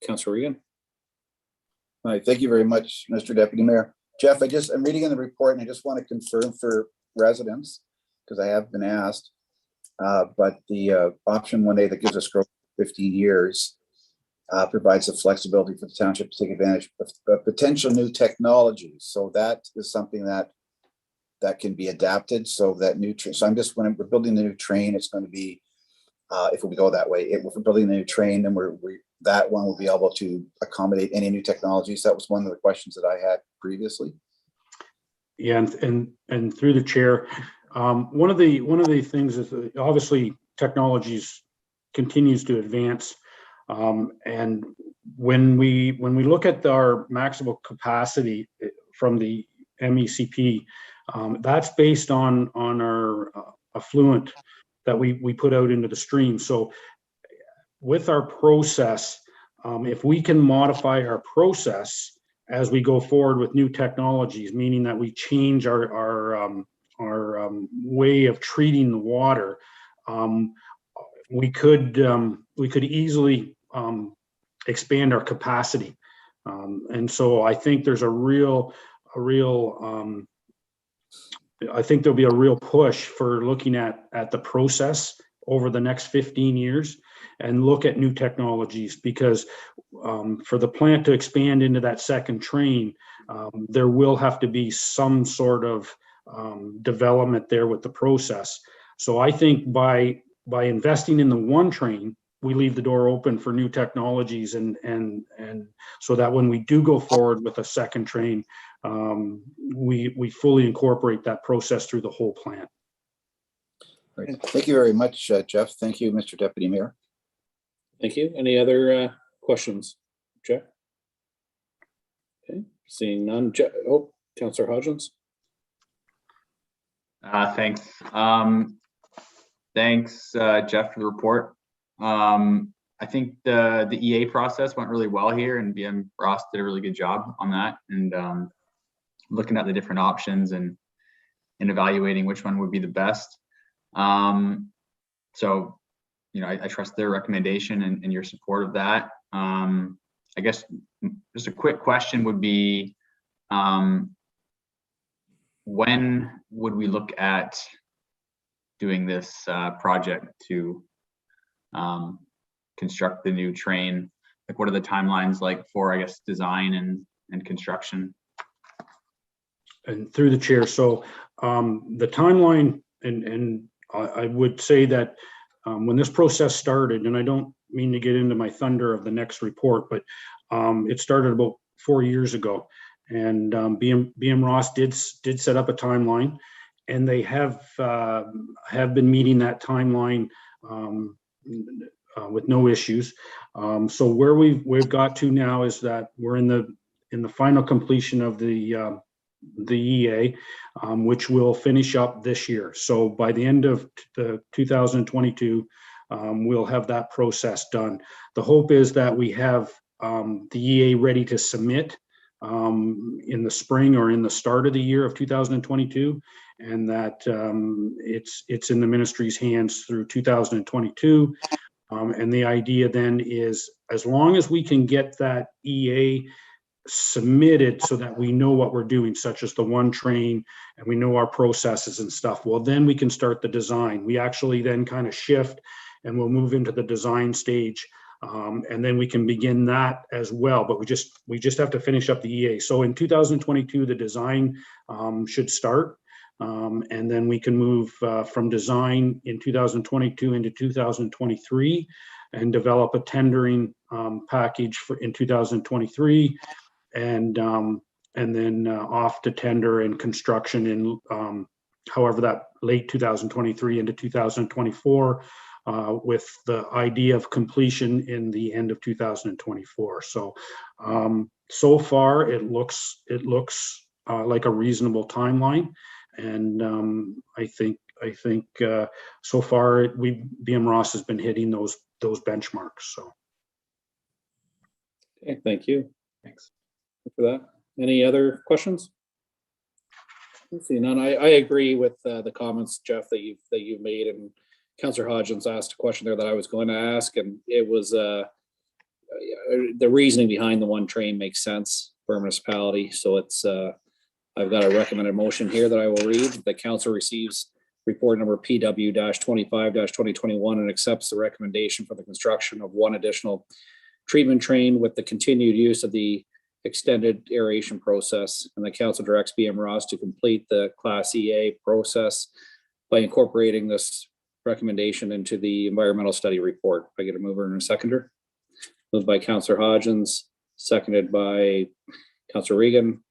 Councilor Regan. All right, thank you very much, Mr. Deputy Mayor. Jeff, I'm reading in the report, and I just want to confirm for residents, because I have been asked, but the option 1A that gives us growth for 15 years provides the flexibility for the township to take advantage of potential new technologies. So that is something that can be adapted. So that new train. So when we're building the new train, it's going to be, if we go that way, if we're building the new train, then that one will be able to accommodate any new technologies. That was one of the questions that I had previously. Yeah, and through the chair, one of the things is obviously technologies continues to advance, and when we look at our maximum capacity from the MECP, that's based on our effluent that we put out into the stream. So with our process, if we can modify our process as we go forward with new technologies, meaning that we change our way of treating the water, we could easily expand our capacity, and so I think there's I think there'll be a real push for looking at the process over the next 15 years and look at new technologies, because for the plant to expand into that second train, there will have to be some sort of development there with the process. So I think by investing in the 1 train, we leave the door open for new technologies and so that when we do go forward with a second train, we fully incorporate that process through the whole plant. Right. Thank you very much, Jeff. Thank you, Mr. Deputy Mayor. Thank you. Any other questions, Jeff? Okay, seeing none. Oh, Councillor Hodgins. Thanks. Thanks, Jeff, for the report. I think the EA process went really well here, and BM Ross did a really good job on that, and looking at the different options and evaluating which one would be the best. So, you know, I trust their recommendation and your support of that. I guess just a quick question would be, when would we look at doing this project to construct the new train? Like, what are the timelines like for, I guess, design and construction? And through the chair, so the timeline, and I would say that when this process started, and I don't mean to get into my thunder of the next report, but it started about 4 years ago, and BM Ross did set up a timeline, and they have been meeting that timeline with no issues. So where we've got to now is that we're in the final completion of the EA, which will finish up this year. So by the end of the 2022, we'll have that process done. The hope is that we have the EA ready to submit in the spring or in the start of the year of 2022, and that it's in the ministry's hands through 2022. And the idea then is, as long as we can get that EA submitted so that we know what we're doing, such as the one train, and we know our processes and stuff, well, then we can start the design. We actually then kind of shift and we'll move into the design stage, and then we can begin that as well. But we just have to finish up the EA. So in 2022, the design should start, and then we can move from design in 2022 into 2023 and develop a tendering package for in 2023. And then off to tender and construction in however that late 2023 into 2024, with the idea of completion in the end of 2024. So so far it looks like a reasonable timeline, and I think so far BM Ross has been hitting those benchmarks. So Okay, thank you. Thanks. For that. Any other questions? Let's see, none. I agree with the comments, Jeff, that you've made, and Councillor Hodgins asked a question there that I was going to ask, and it was the reasoning behind the one train makes sense for a municipality. So it's I've got a recommended motion here that I will read. The council receives report number PW-25-2021 and accepts the recommendation for the construction of one additional treatment train with the continued use of the extended aeration process, and the council directs BM Ross to complete the Class EA process by incorporating this recommendation into the environmental study report. If I get a mover and a seconder. Moved by Councillor Hodgins, seconded by Councillor Regan.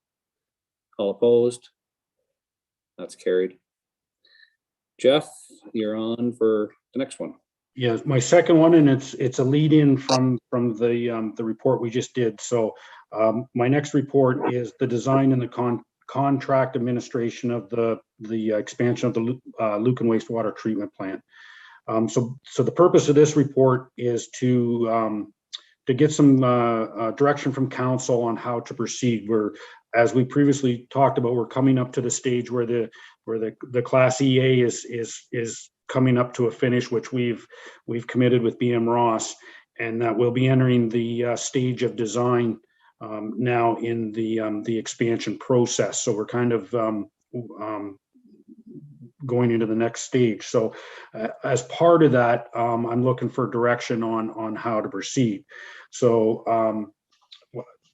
All opposed? That's carried. Jeff, you're on for the next one. yeah, my second one, and it's a lead in from the report we just did. So my next report is the design and the contract administration of the expansion of the Lucan Wastewater Treatment Plant. So the purpose of this report is to get some direction from council on how to proceed. As we previously talked about, we're coming up to the stage where the Class EA is coming up to a finish, which we've committed with BM Ross, and that we'll be entering the stage of design now in the expansion process. So we're kind of going into the next stage. So as part of that, I'm looking for direction on how to proceed. So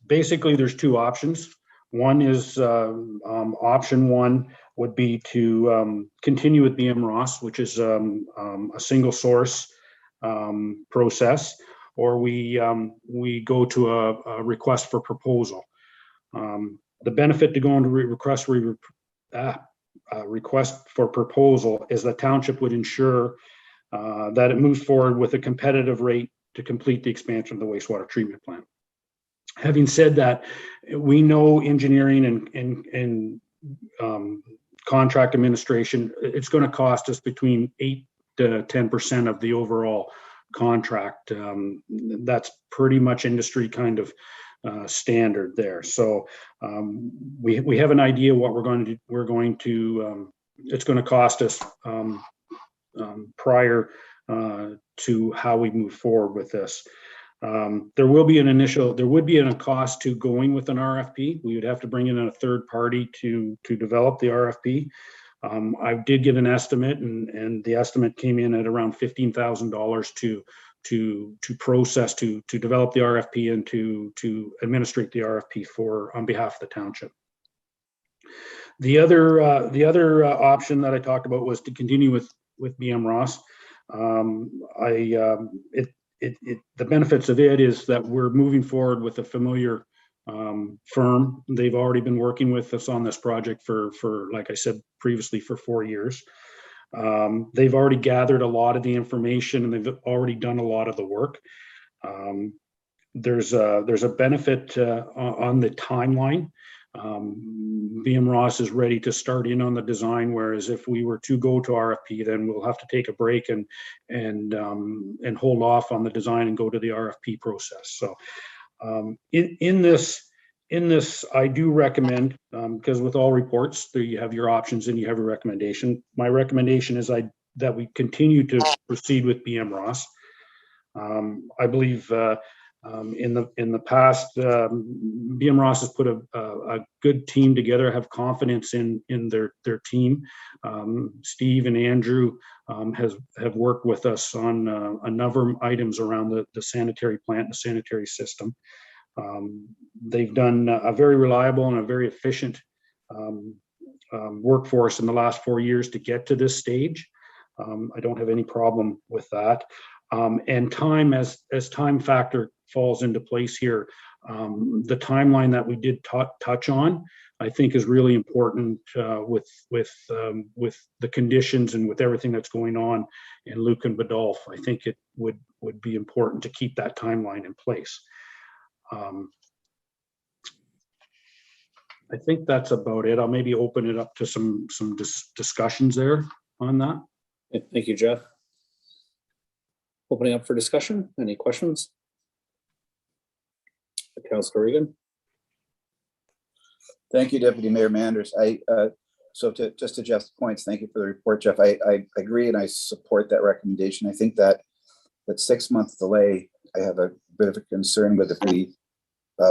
basically there's two options. One is option one would be to continue with BM Ross, which is a single source process, or we go to a request for proposal. The benefit to going to request for proposal is the township would ensure that it moves forward with a competitive rate to complete the expansion of the wastewater treatment plant. Having said that, we know engineering and contract administration, it's going to cost us between 8 to 10% of the overall contract. That's pretty much industry kind of standard there. So we have an idea what it's going to cost us prior to how we move forward with this. There would be a cost to going with an RFP. We would have to bring in a third party to develop the RFP. I did get an estimate, and the estimate came in at around $15,000 to process, to develop the RFP and to administrate the RFP on behalf of the township. The other option that I talked about was to continue with BM Ross. The benefits of it is that we're moving forward with a familiar firm. They've already been working with us on this project for like I said previously, for 4 years. They've already gathered a lot of the information, and they've already done a lot of the work. There's a benefit on the timeline. BM Ross is ready to start in on the design, whereas if we were to go to RFP, then we'll have to take a break and hold off on the design and go to the RFP process. So in this, I do recommend, because with all reports, you have your options and you have a recommendation. My recommendation is that we continue to proceed with BM Ross. I believe in the past, BM Ross has put a good team together. Have confidence in their team. Steve and Andrew have worked with us on a number of items around the sanitary plant and the sanitary system. They've done a very reliable and a very efficient workforce in the last 4 years to get to this stage. I don't have any problem with that. And time, as time factor falls into place here, the timeline that we did touch on, I think is really important with the conditions and with everything that's going on in Lucan Biddulph. I think it would be important to keep that timeline in place. I think that's about it. I'll maybe open it up to some discussions there on that. Thank you, Jeff. Opening up for discussion. Any questions? Councilor Regan. Thank you, Deputy Mayor Manders. Just to Jeff's points, thank you for the report, Jeff. I agree and I support that recommendation. I think that 6 month delay, I have a bit of a concern with if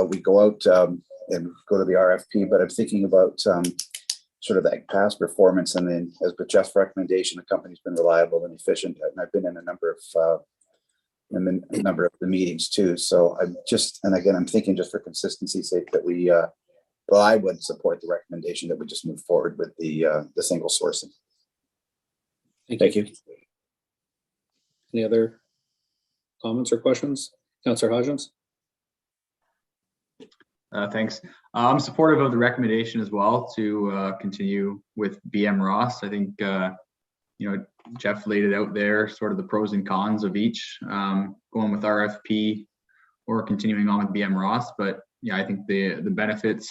we go out and go to the RFP, but I'm thinking about sort of that past performance, and then as with Jeff's recommendation, the company's been reliable and efficient, and I've been in a number of the meetings too. So I'm thinking just for consistency's sake that I would support the recommendation that we just move forward with the single sourcing. Thank you. Any other comments or questions? Councilor Hodgins. Thanks. I'm supportive of the recommendation as well to continue with BM Ross. I think Jeff laid it out there, sort of the pros and cons of each, going with RFP or continuing on with BM Ross. But yeah, I think the benefits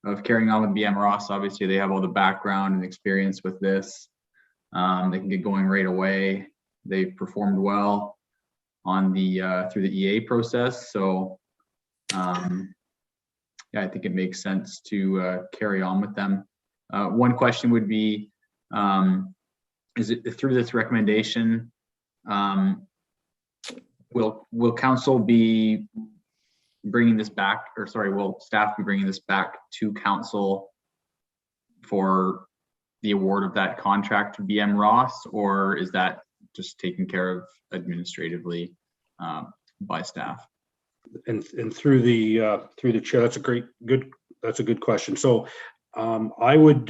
of carrying on with BM Ross, obviously they have all the background and experience with this. They can get going right away. They've performed well on through the EA process. So yeah, I think it makes sense to carry on with them. One question would be, is it through this recommendation, will council be bringing this back, or sorry, will staff be bringing this back to council for the award of that contract to BM Ross, or is that just taken care of administratively by staff? And through the chair, that's a good question. So I would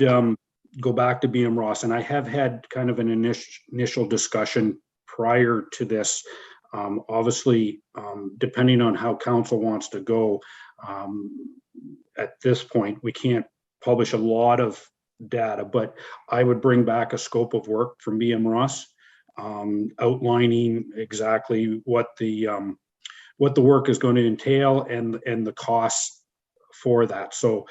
go back to BM Ross, and I have had kind of an initial discussion prior to this. Obviously, depending on how council wants to go, at this point, we can't publish a lot of data, but I would bring back a scope of work from BM Ross, outlining exactly what the work is going to entail and the costs for that. So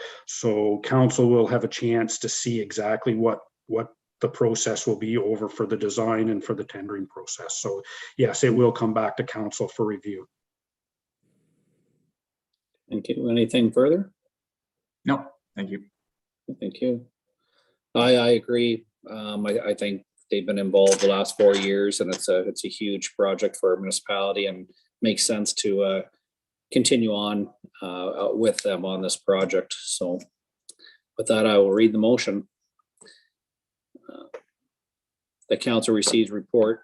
council will have a chance to see exactly what the process will be over for the design and for the tendering process. So yes, it will come back to council for review. Thank you. Anything further? No, thank you. Thank you. I agree. I think they've been involved the last 4 years, and it's a huge project for our municipality, and makes sense to continue on with them on this project. So with that, I will read the motion. The council receives report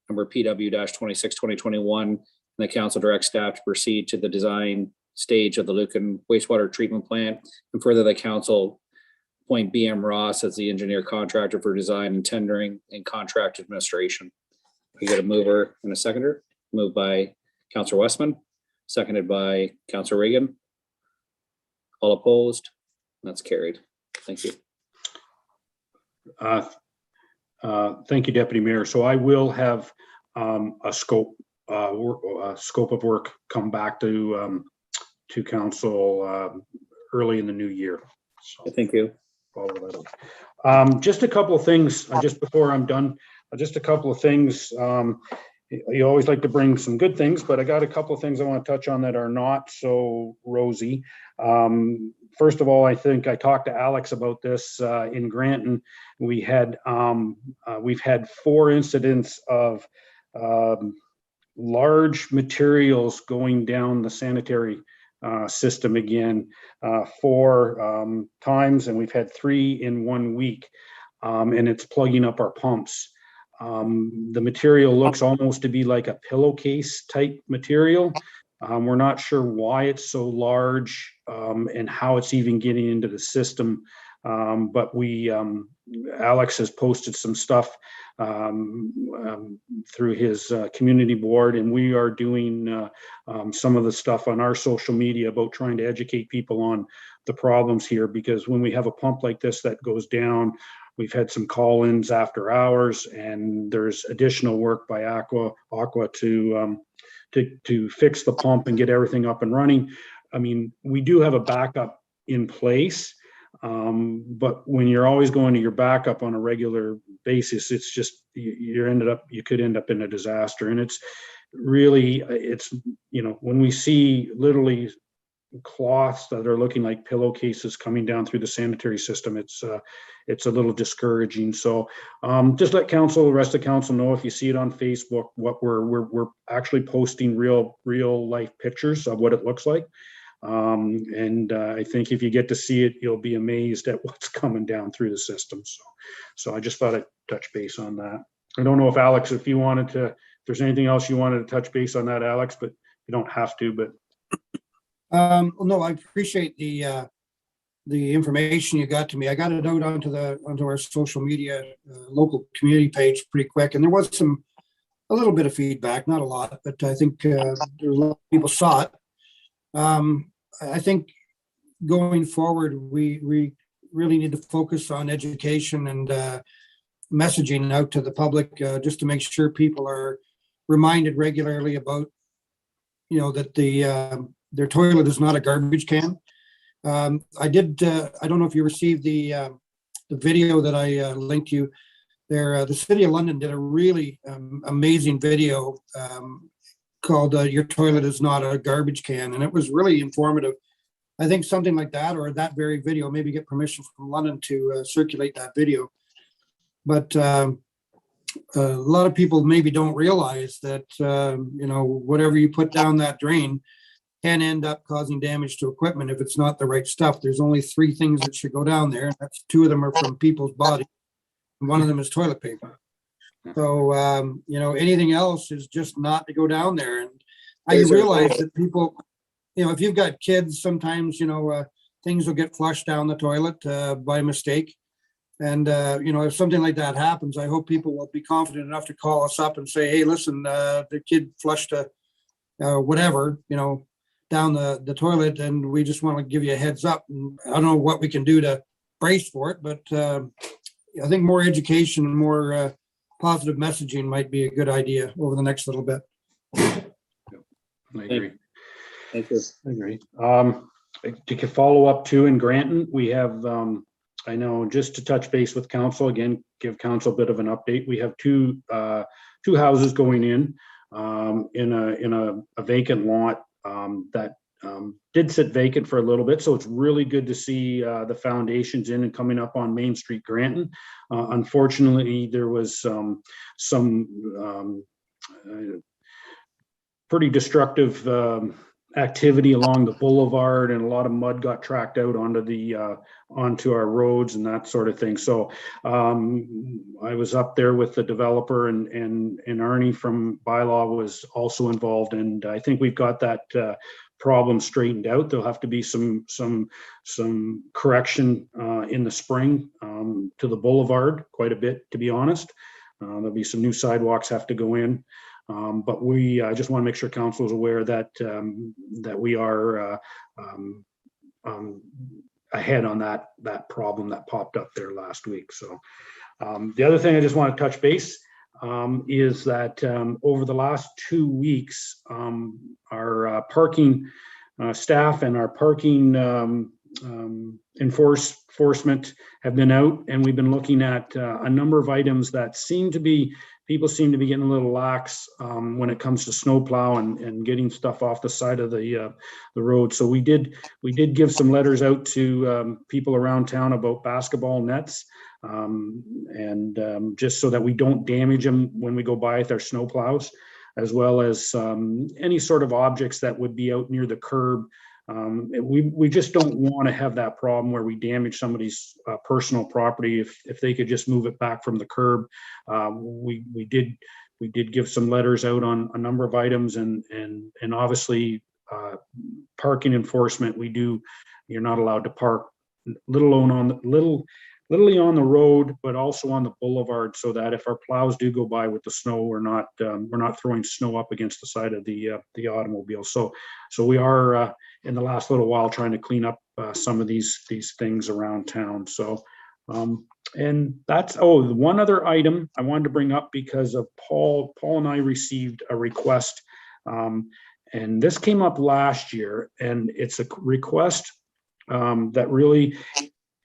number PW-26-2021, and the council directs staff to proceed to the design stage of the Lucan wastewater treatment plant, and further the council appoint BM Ross as the engineer contractor for design and tendering and contract administration. We got a mover and a seconder. Moved by Councillor Westman, seconded by Councillor Reagan. All opposed? That's carried. Thank you. Thank you, Deputy Mayor. So I will have a scope of work come back to council early in the new year. So Thank you. follow that up. Just a couple of things, just before I'm done, just a couple of things. You always like to bring some good things, but I got a couple of things I want to touch on that are not so rosy. First of all, I think I talked to Alex about this in Granton. We've had 4 incidents of large materials going down the sanitary system again 4 times, and we've had 3 in 1 week, and it's plugging up our pumps. The material looks almost to be like a pillowcase type material. We're not sure why it's so large and how it's even getting into the system. But Alex has posted some stuff through his community board, and we are doing some of the stuff on our social media about trying to educate people on the problems here, because when we have a pump like this that goes down, we've had some call-ins after hours, and there's additional work by Aqua to fix the pump and get everything up and running. I mean, we do have a backup in place, but when you're always going to your backup on a regular basis, it's just you could end up in a disaster. And it's really, when we see literally cloths that are looking like pillowcases coming down through the sanitary system, it's a little discouraging. So just let the rest of council know, if you see it on Facebook, what we're actually posting real life pictures of what it looks like. And I think if you get to see it, you'll be amazed at what's coming down through the system. So I just thought I'd touch base on that. I don't know if Alex, if there's anything else you wanted to touch base on that, Alex, but you don't have to, but. No, I appreciate the information you got to me. I got it out onto our social media local community page pretty quick, and there was a little bit of feedback, not a lot, but I think there a lot of people saw it. I think going forward, we really need to focus on education and messaging out to the public, just to make sure people are reminded regularly about, that their toilet is not a garbage can. I don't know if you received the video that I linked you there. The City of London did a really amazing video called Your Toilet is Not a Garbage Can, and it was really informative. I think something like that, or that very video, maybe get permission from London to circulate that video. But a lot of people maybe don't realize that, whatever you put down that drain can end up causing damage to equipment if it's not the right stuff. There's only 3 things that should go down there, and that's 2 of them are from people's bodies, and 1 of them is toilet paper. So, anything else is just not to go down there. And I realize that people, if you've got kids, sometimes, things will get flushed down the toilet by mistake. And, if something like that happens, I hope people will be confident enough to call us up and say, hey, listen, the kid flushed whatever, down the toilet, and we just want to give you a heads up. And I don't know what we can do to brace for it, but I think more education and more positive messaging might be a good idea over the next little bit. I agree. Thank you. I agree. To follow up too in Granton, we have, I know, just to touch base with council again, give council a bit of an update. We have two houses going in a vacant lot that did sit vacant for a little bit. So it's really good to see the foundations in and coming up on Main Street, Granton. Unfortunately, there was some pretty destructive activity along the boulevard, and a lot of mud got tracked out onto our roads and that sort of thing. So I was up there with the developer, and Arnie from Bylaw was also involved, and I think we've got that problem straightened out. There'll have to be some correction in the spring to the boulevard, quite a bit, to be honest. There'll be some new sidewalks have to go in. But I just want to make sure council is aware that we are ahead on that problem that popped up there last week. So the other thing I just want to touch base is that over the last 2 weeks, our parking staff and our parking enforcement have been out, and we've been looking at a number of items that people seem to be getting a little lax when it comes to snowplow and getting stuff off the side of the road. So we did give some letters out to people around town about basketball nets, and just so that we don't damage them when we go by with our snowplows, as well as any sort of objects that would be out near the curb. We just don't want to have that problem where we damage somebody's personal property. If they could just move it back from the curb. We did give some letters out on a number of items, and obviously parking enforcement. You're not allowed to park literally on the road, but also on the boulevard, so that if our plows do go by with the snow, we're not throwing snow up against the side of the automobile. So we are in the last little while trying to clean up some of these things around town. So and that's one other item I wanted to bring up because of Paul and I received a request, and this came up last year, and it's a request that really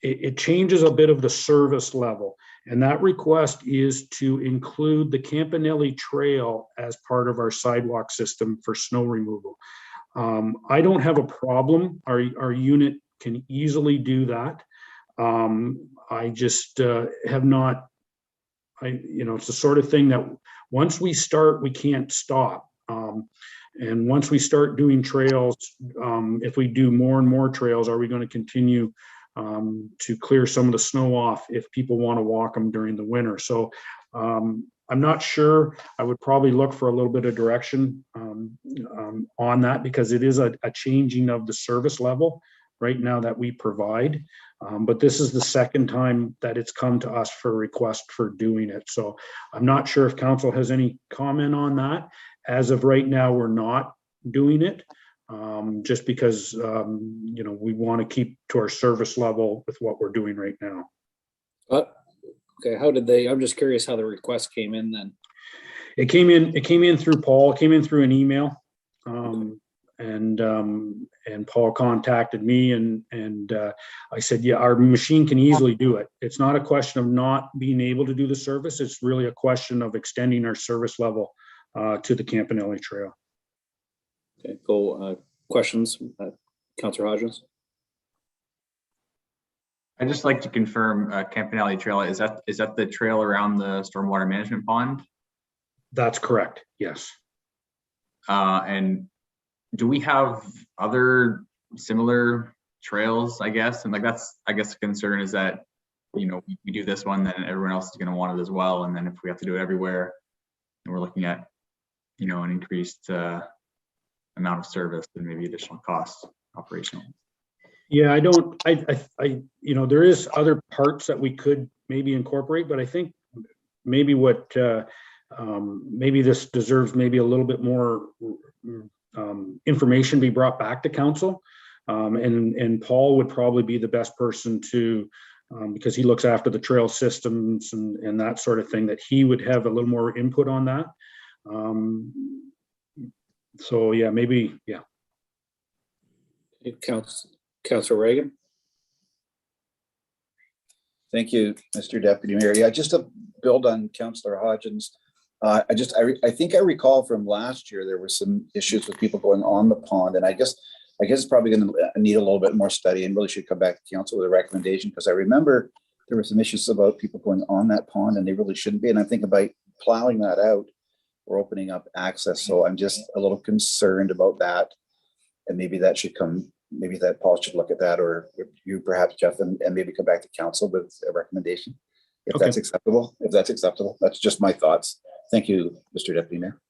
it changes a bit of the service level. And that request is to include the Campanelli Trail as part of our sidewalk system for snow removal. I don't have a problem. Our unit can easily do that. I just have not, it's the sort of thing that once we start, we can't stop. And once we start doing trails, if we do more and more trails, are we going to continue to clear some of the snow off if people want to walk them during the winter? So I'm not sure. I would probably look for a little bit of direction on that, because it is a changing of the service level right now that we provide. But this is the second time that it's come to us for a request for doing it. So I'm not sure if council has any comment on that. As of right now, we're not doing it. Just because, we want to keep to our service level with what we're doing right now. Okay, I'm just curious how the request came in then. It came in through Paul, came in through an email. And Paul contacted me, and I said, yeah, our machine can easily do it. It's not a question of not being able to do the service. It's really a question of extending our service level to the Campanelli Trail. Okay, cool. Questions, Councillor Hodgins? I'd just like to confirm Campanelli Trail, is that the trail around the stormwater management pond? That's correct, yes. And do we have other similar trails, I guess? And the concern is that, we do this one, then everyone else is going to want it as well. And then if we have to do it everywhere, and we're looking at, an increased amount of service and maybe additional costs operational. Yeah, there is other parts that we could maybe incorporate, but I think maybe what, maybe this deserves maybe a little bit more information be brought back to council. And Paul would probably be the best person to, because he looks after the trail systems and that sort of thing, that he would have a little more input on that. So yeah, maybe, yeah. Councilor Reagan. Thank you, Mr. Deputy Mayor. Yeah, just to build on Councillor Hodgins, I think I recall from last year, there were some issues with people going on the pond, and I guess it's probably going to need a little bit more study and really should come back to council with a recommendation, because I remember there were some issues about people going on that pond and they really shouldn't be. And I'm thinking about plowing that out or opening up access. So I'm just a little concerned about that. And maybe that should come, maybe that Paul should look at that, or you perhaps, Jeff, and maybe come back to council with a recommendation. If Okay. that's acceptable, that's just my thoughts. Thank you, Mr. Deputy Mayor.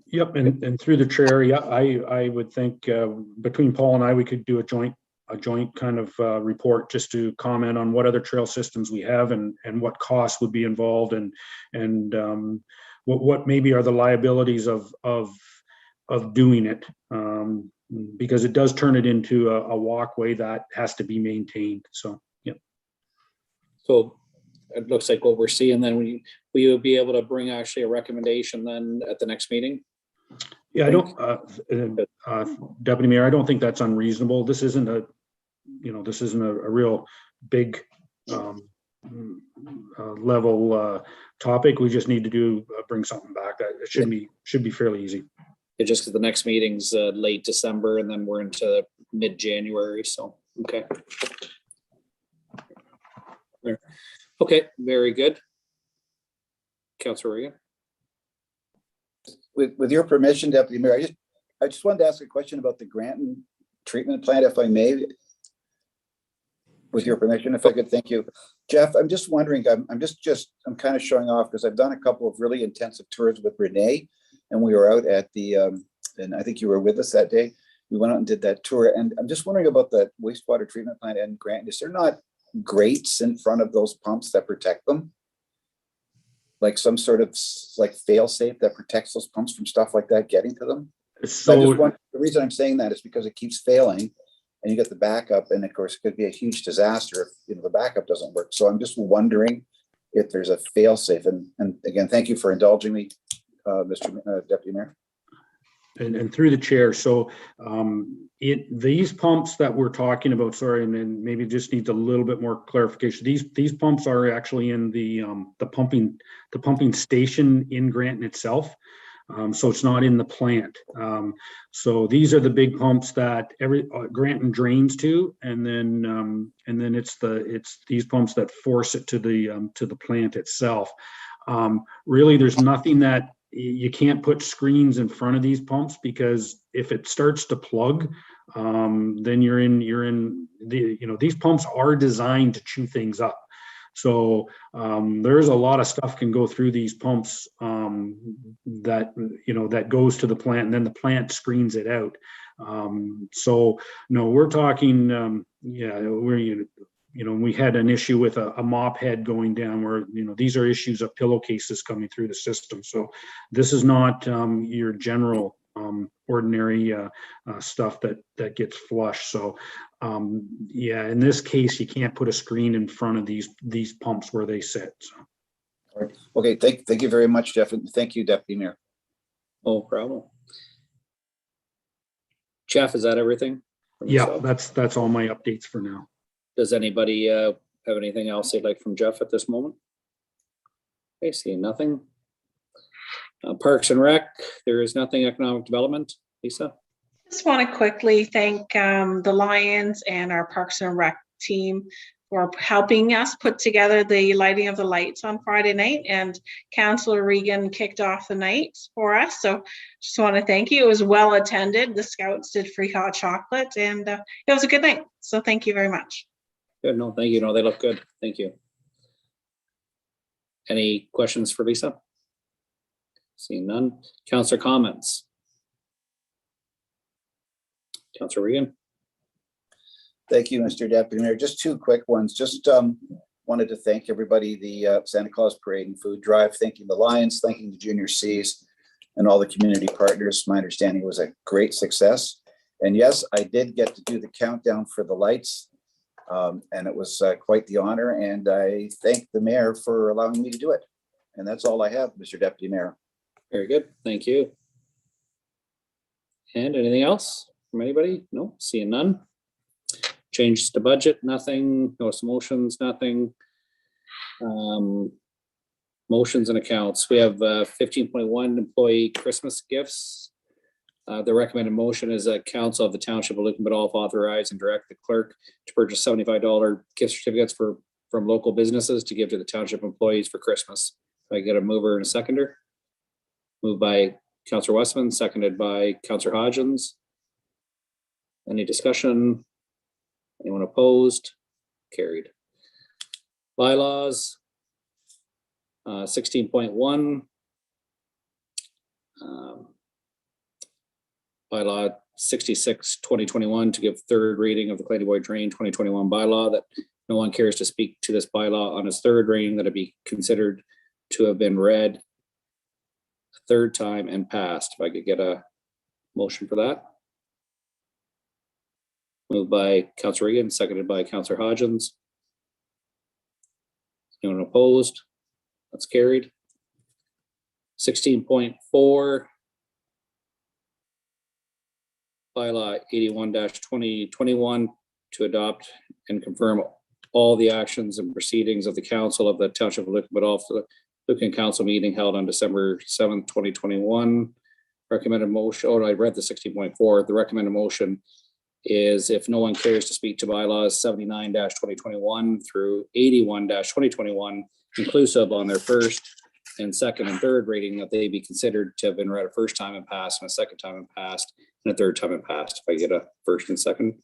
Yep, and through the chair, yeah, I would think between Paul and I, we could do a joint kind of report just to comment on what other trail systems we have and what costs would be involved and what maybe are the liabilities of doing it, because it does turn it into a walkway that has to be maintained. So yeah. So it looks like what we're seeing then, will you be able to bring actually a recommendation then at the next meeting? Yeah, I don't, Deputy Mayor, I don't think that's unreasonable. This isn't a real big level topic. We just need to bring something back. It should be fairly easy. It's just because the next meeting's late December and then we're into mid-January, so, okay. There. Okay, very good. Councilor Reagan. With your permission, Deputy Mayor, I just wanted to ask a question about the Granton treatment plant, if I may. With your permission, if I could, thank you. Jeff, I'm just wondering, I'm kind of showing off because I've done a couple of really intensive tours with Renee, and we were out at the, and I think you were with us that day. We went out and did that tour, and I'm just wondering about the wastewater treatment plant and Granton. Is there not grates in front of those pumps that protect them? Like some sort of like fail safe that protects those pumps from stuff like that getting to them? So the reason I'm saying that is because it keeps failing and you get the backup, and of course it could be a huge disaster if the backup doesn't work. So I'm just wondering if there's a fail safe. And again, thank you for indulging me, Mr. Deputy Mayor. And through the chair, so these pumps that we're talking about, sorry, and then maybe just needs a little bit more clarification. These pumps are actually in the pumping station in Granton itself, so it's not in the plant. So these are the big pumps that Granton drains to, and then it's these pumps that force it to the plant itself. Really, there's nothing that you can't put screens in front of these pumps, because if it starts to plug, then you're in the, these pumps are designed to chew things up. So there's a lot of stuff can go through these pumps that goes to the plant, and then the plant screens it out. So no, we're talking, we had an issue with a mop head going down where, these are issues of pillowcases coming through the system. So this is not your general ordinary stuff that gets flushed. So in this case, you can't put a screen in front of these pumps where they sit. So. All right. Okay, thank you very much, Jeff, and thank you, Deputy Mayor. No problem. Jeff, is that everything? Yeah, that's all my updates for now. Does anybody have anything else they'd like from Jeff at this moment? Okay, see nothing. Parks and Rec, there is nothing. Economic Development, Lisa? Just want to quickly thank the Lions and our Parks and Rec team for helping us put together the lighting of the lights on Friday night, and Councillor Regan kicked off the night for us. So just want to thank you. It was well attended. The Scouts did free hot chocolate, and it was a good night. So thank you very much. Good, no, thank you. No, they look good. Thank you. Any questions for Lisa? Seeing none. Councillor comments. Councillor Regan. Thank you, Mr. Deputy Mayor. Just two quick ones. Just wanted to thank everybody, the Santa Claus Parade and Food Drive, thanking the Lions, thanking the Junior Cs and all the community partners. My understanding was a great success. And yes, I did get to do the countdown for the lights. And it was quite the honor. And I thank the mayor for allowing me to do it. And that's all I have, Mr. Deputy Mayor. Very good. Thank you. And anything else from anybody? No, seeing none. Changes to budget, nothing. No motions, nothing. Motions and accounts. We have 15.1 employee Christmas gifts. The recommended motion is that council of the Township of Lucan Biddulph authorize and direct the clerk to purchase $75 gift certificates from local businesses to give to the township employees for Christmas. If I get a mover and a seconder. Moved by Councillor Westman, seconded by Councillor Hodgins. Any discussion? Anyone opposed? Carried. Bylaws. 16.1. Bylaw 66, 2021 to give third reading of the Clay Boy Drain 2021 bylaw, that no one cares to speak to this bylaw on its third reading, that it be considered to have been read a third time and passed. If I could get a motion for that. Moved by Councillor Regan, seconded by Councillor Hodgins. Anyone opposed? That's carried. 16.4. Bylaw 81-2021 to adopt and confirm all the actions and proceedings of the council of the Township of Lucan Biddulph, the Lucan Council meeting held on December 7th, 2021. Recommended motion, I read the 16.4. The recommended motion is, if no one cares to speak to bylaws 79-2021 through 81-2021, inclusive on their first and second and third reading, that they be considered to have been read a first time and passed, and a second time and passed, and a third time and passed. If I get a first and second.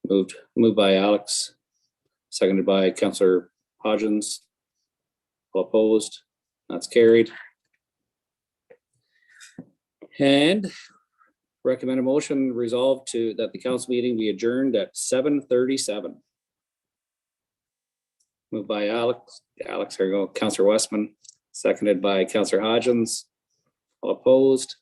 Moved by Alex, seconded by Councillor Hodgins. All opposed? That's carried. And recommended motion resolved to that the council meeting be adjourned at 7:37. Moved by Alex, here you go, Councillor Westman, seconded by Councillor Hodgins. All opposed?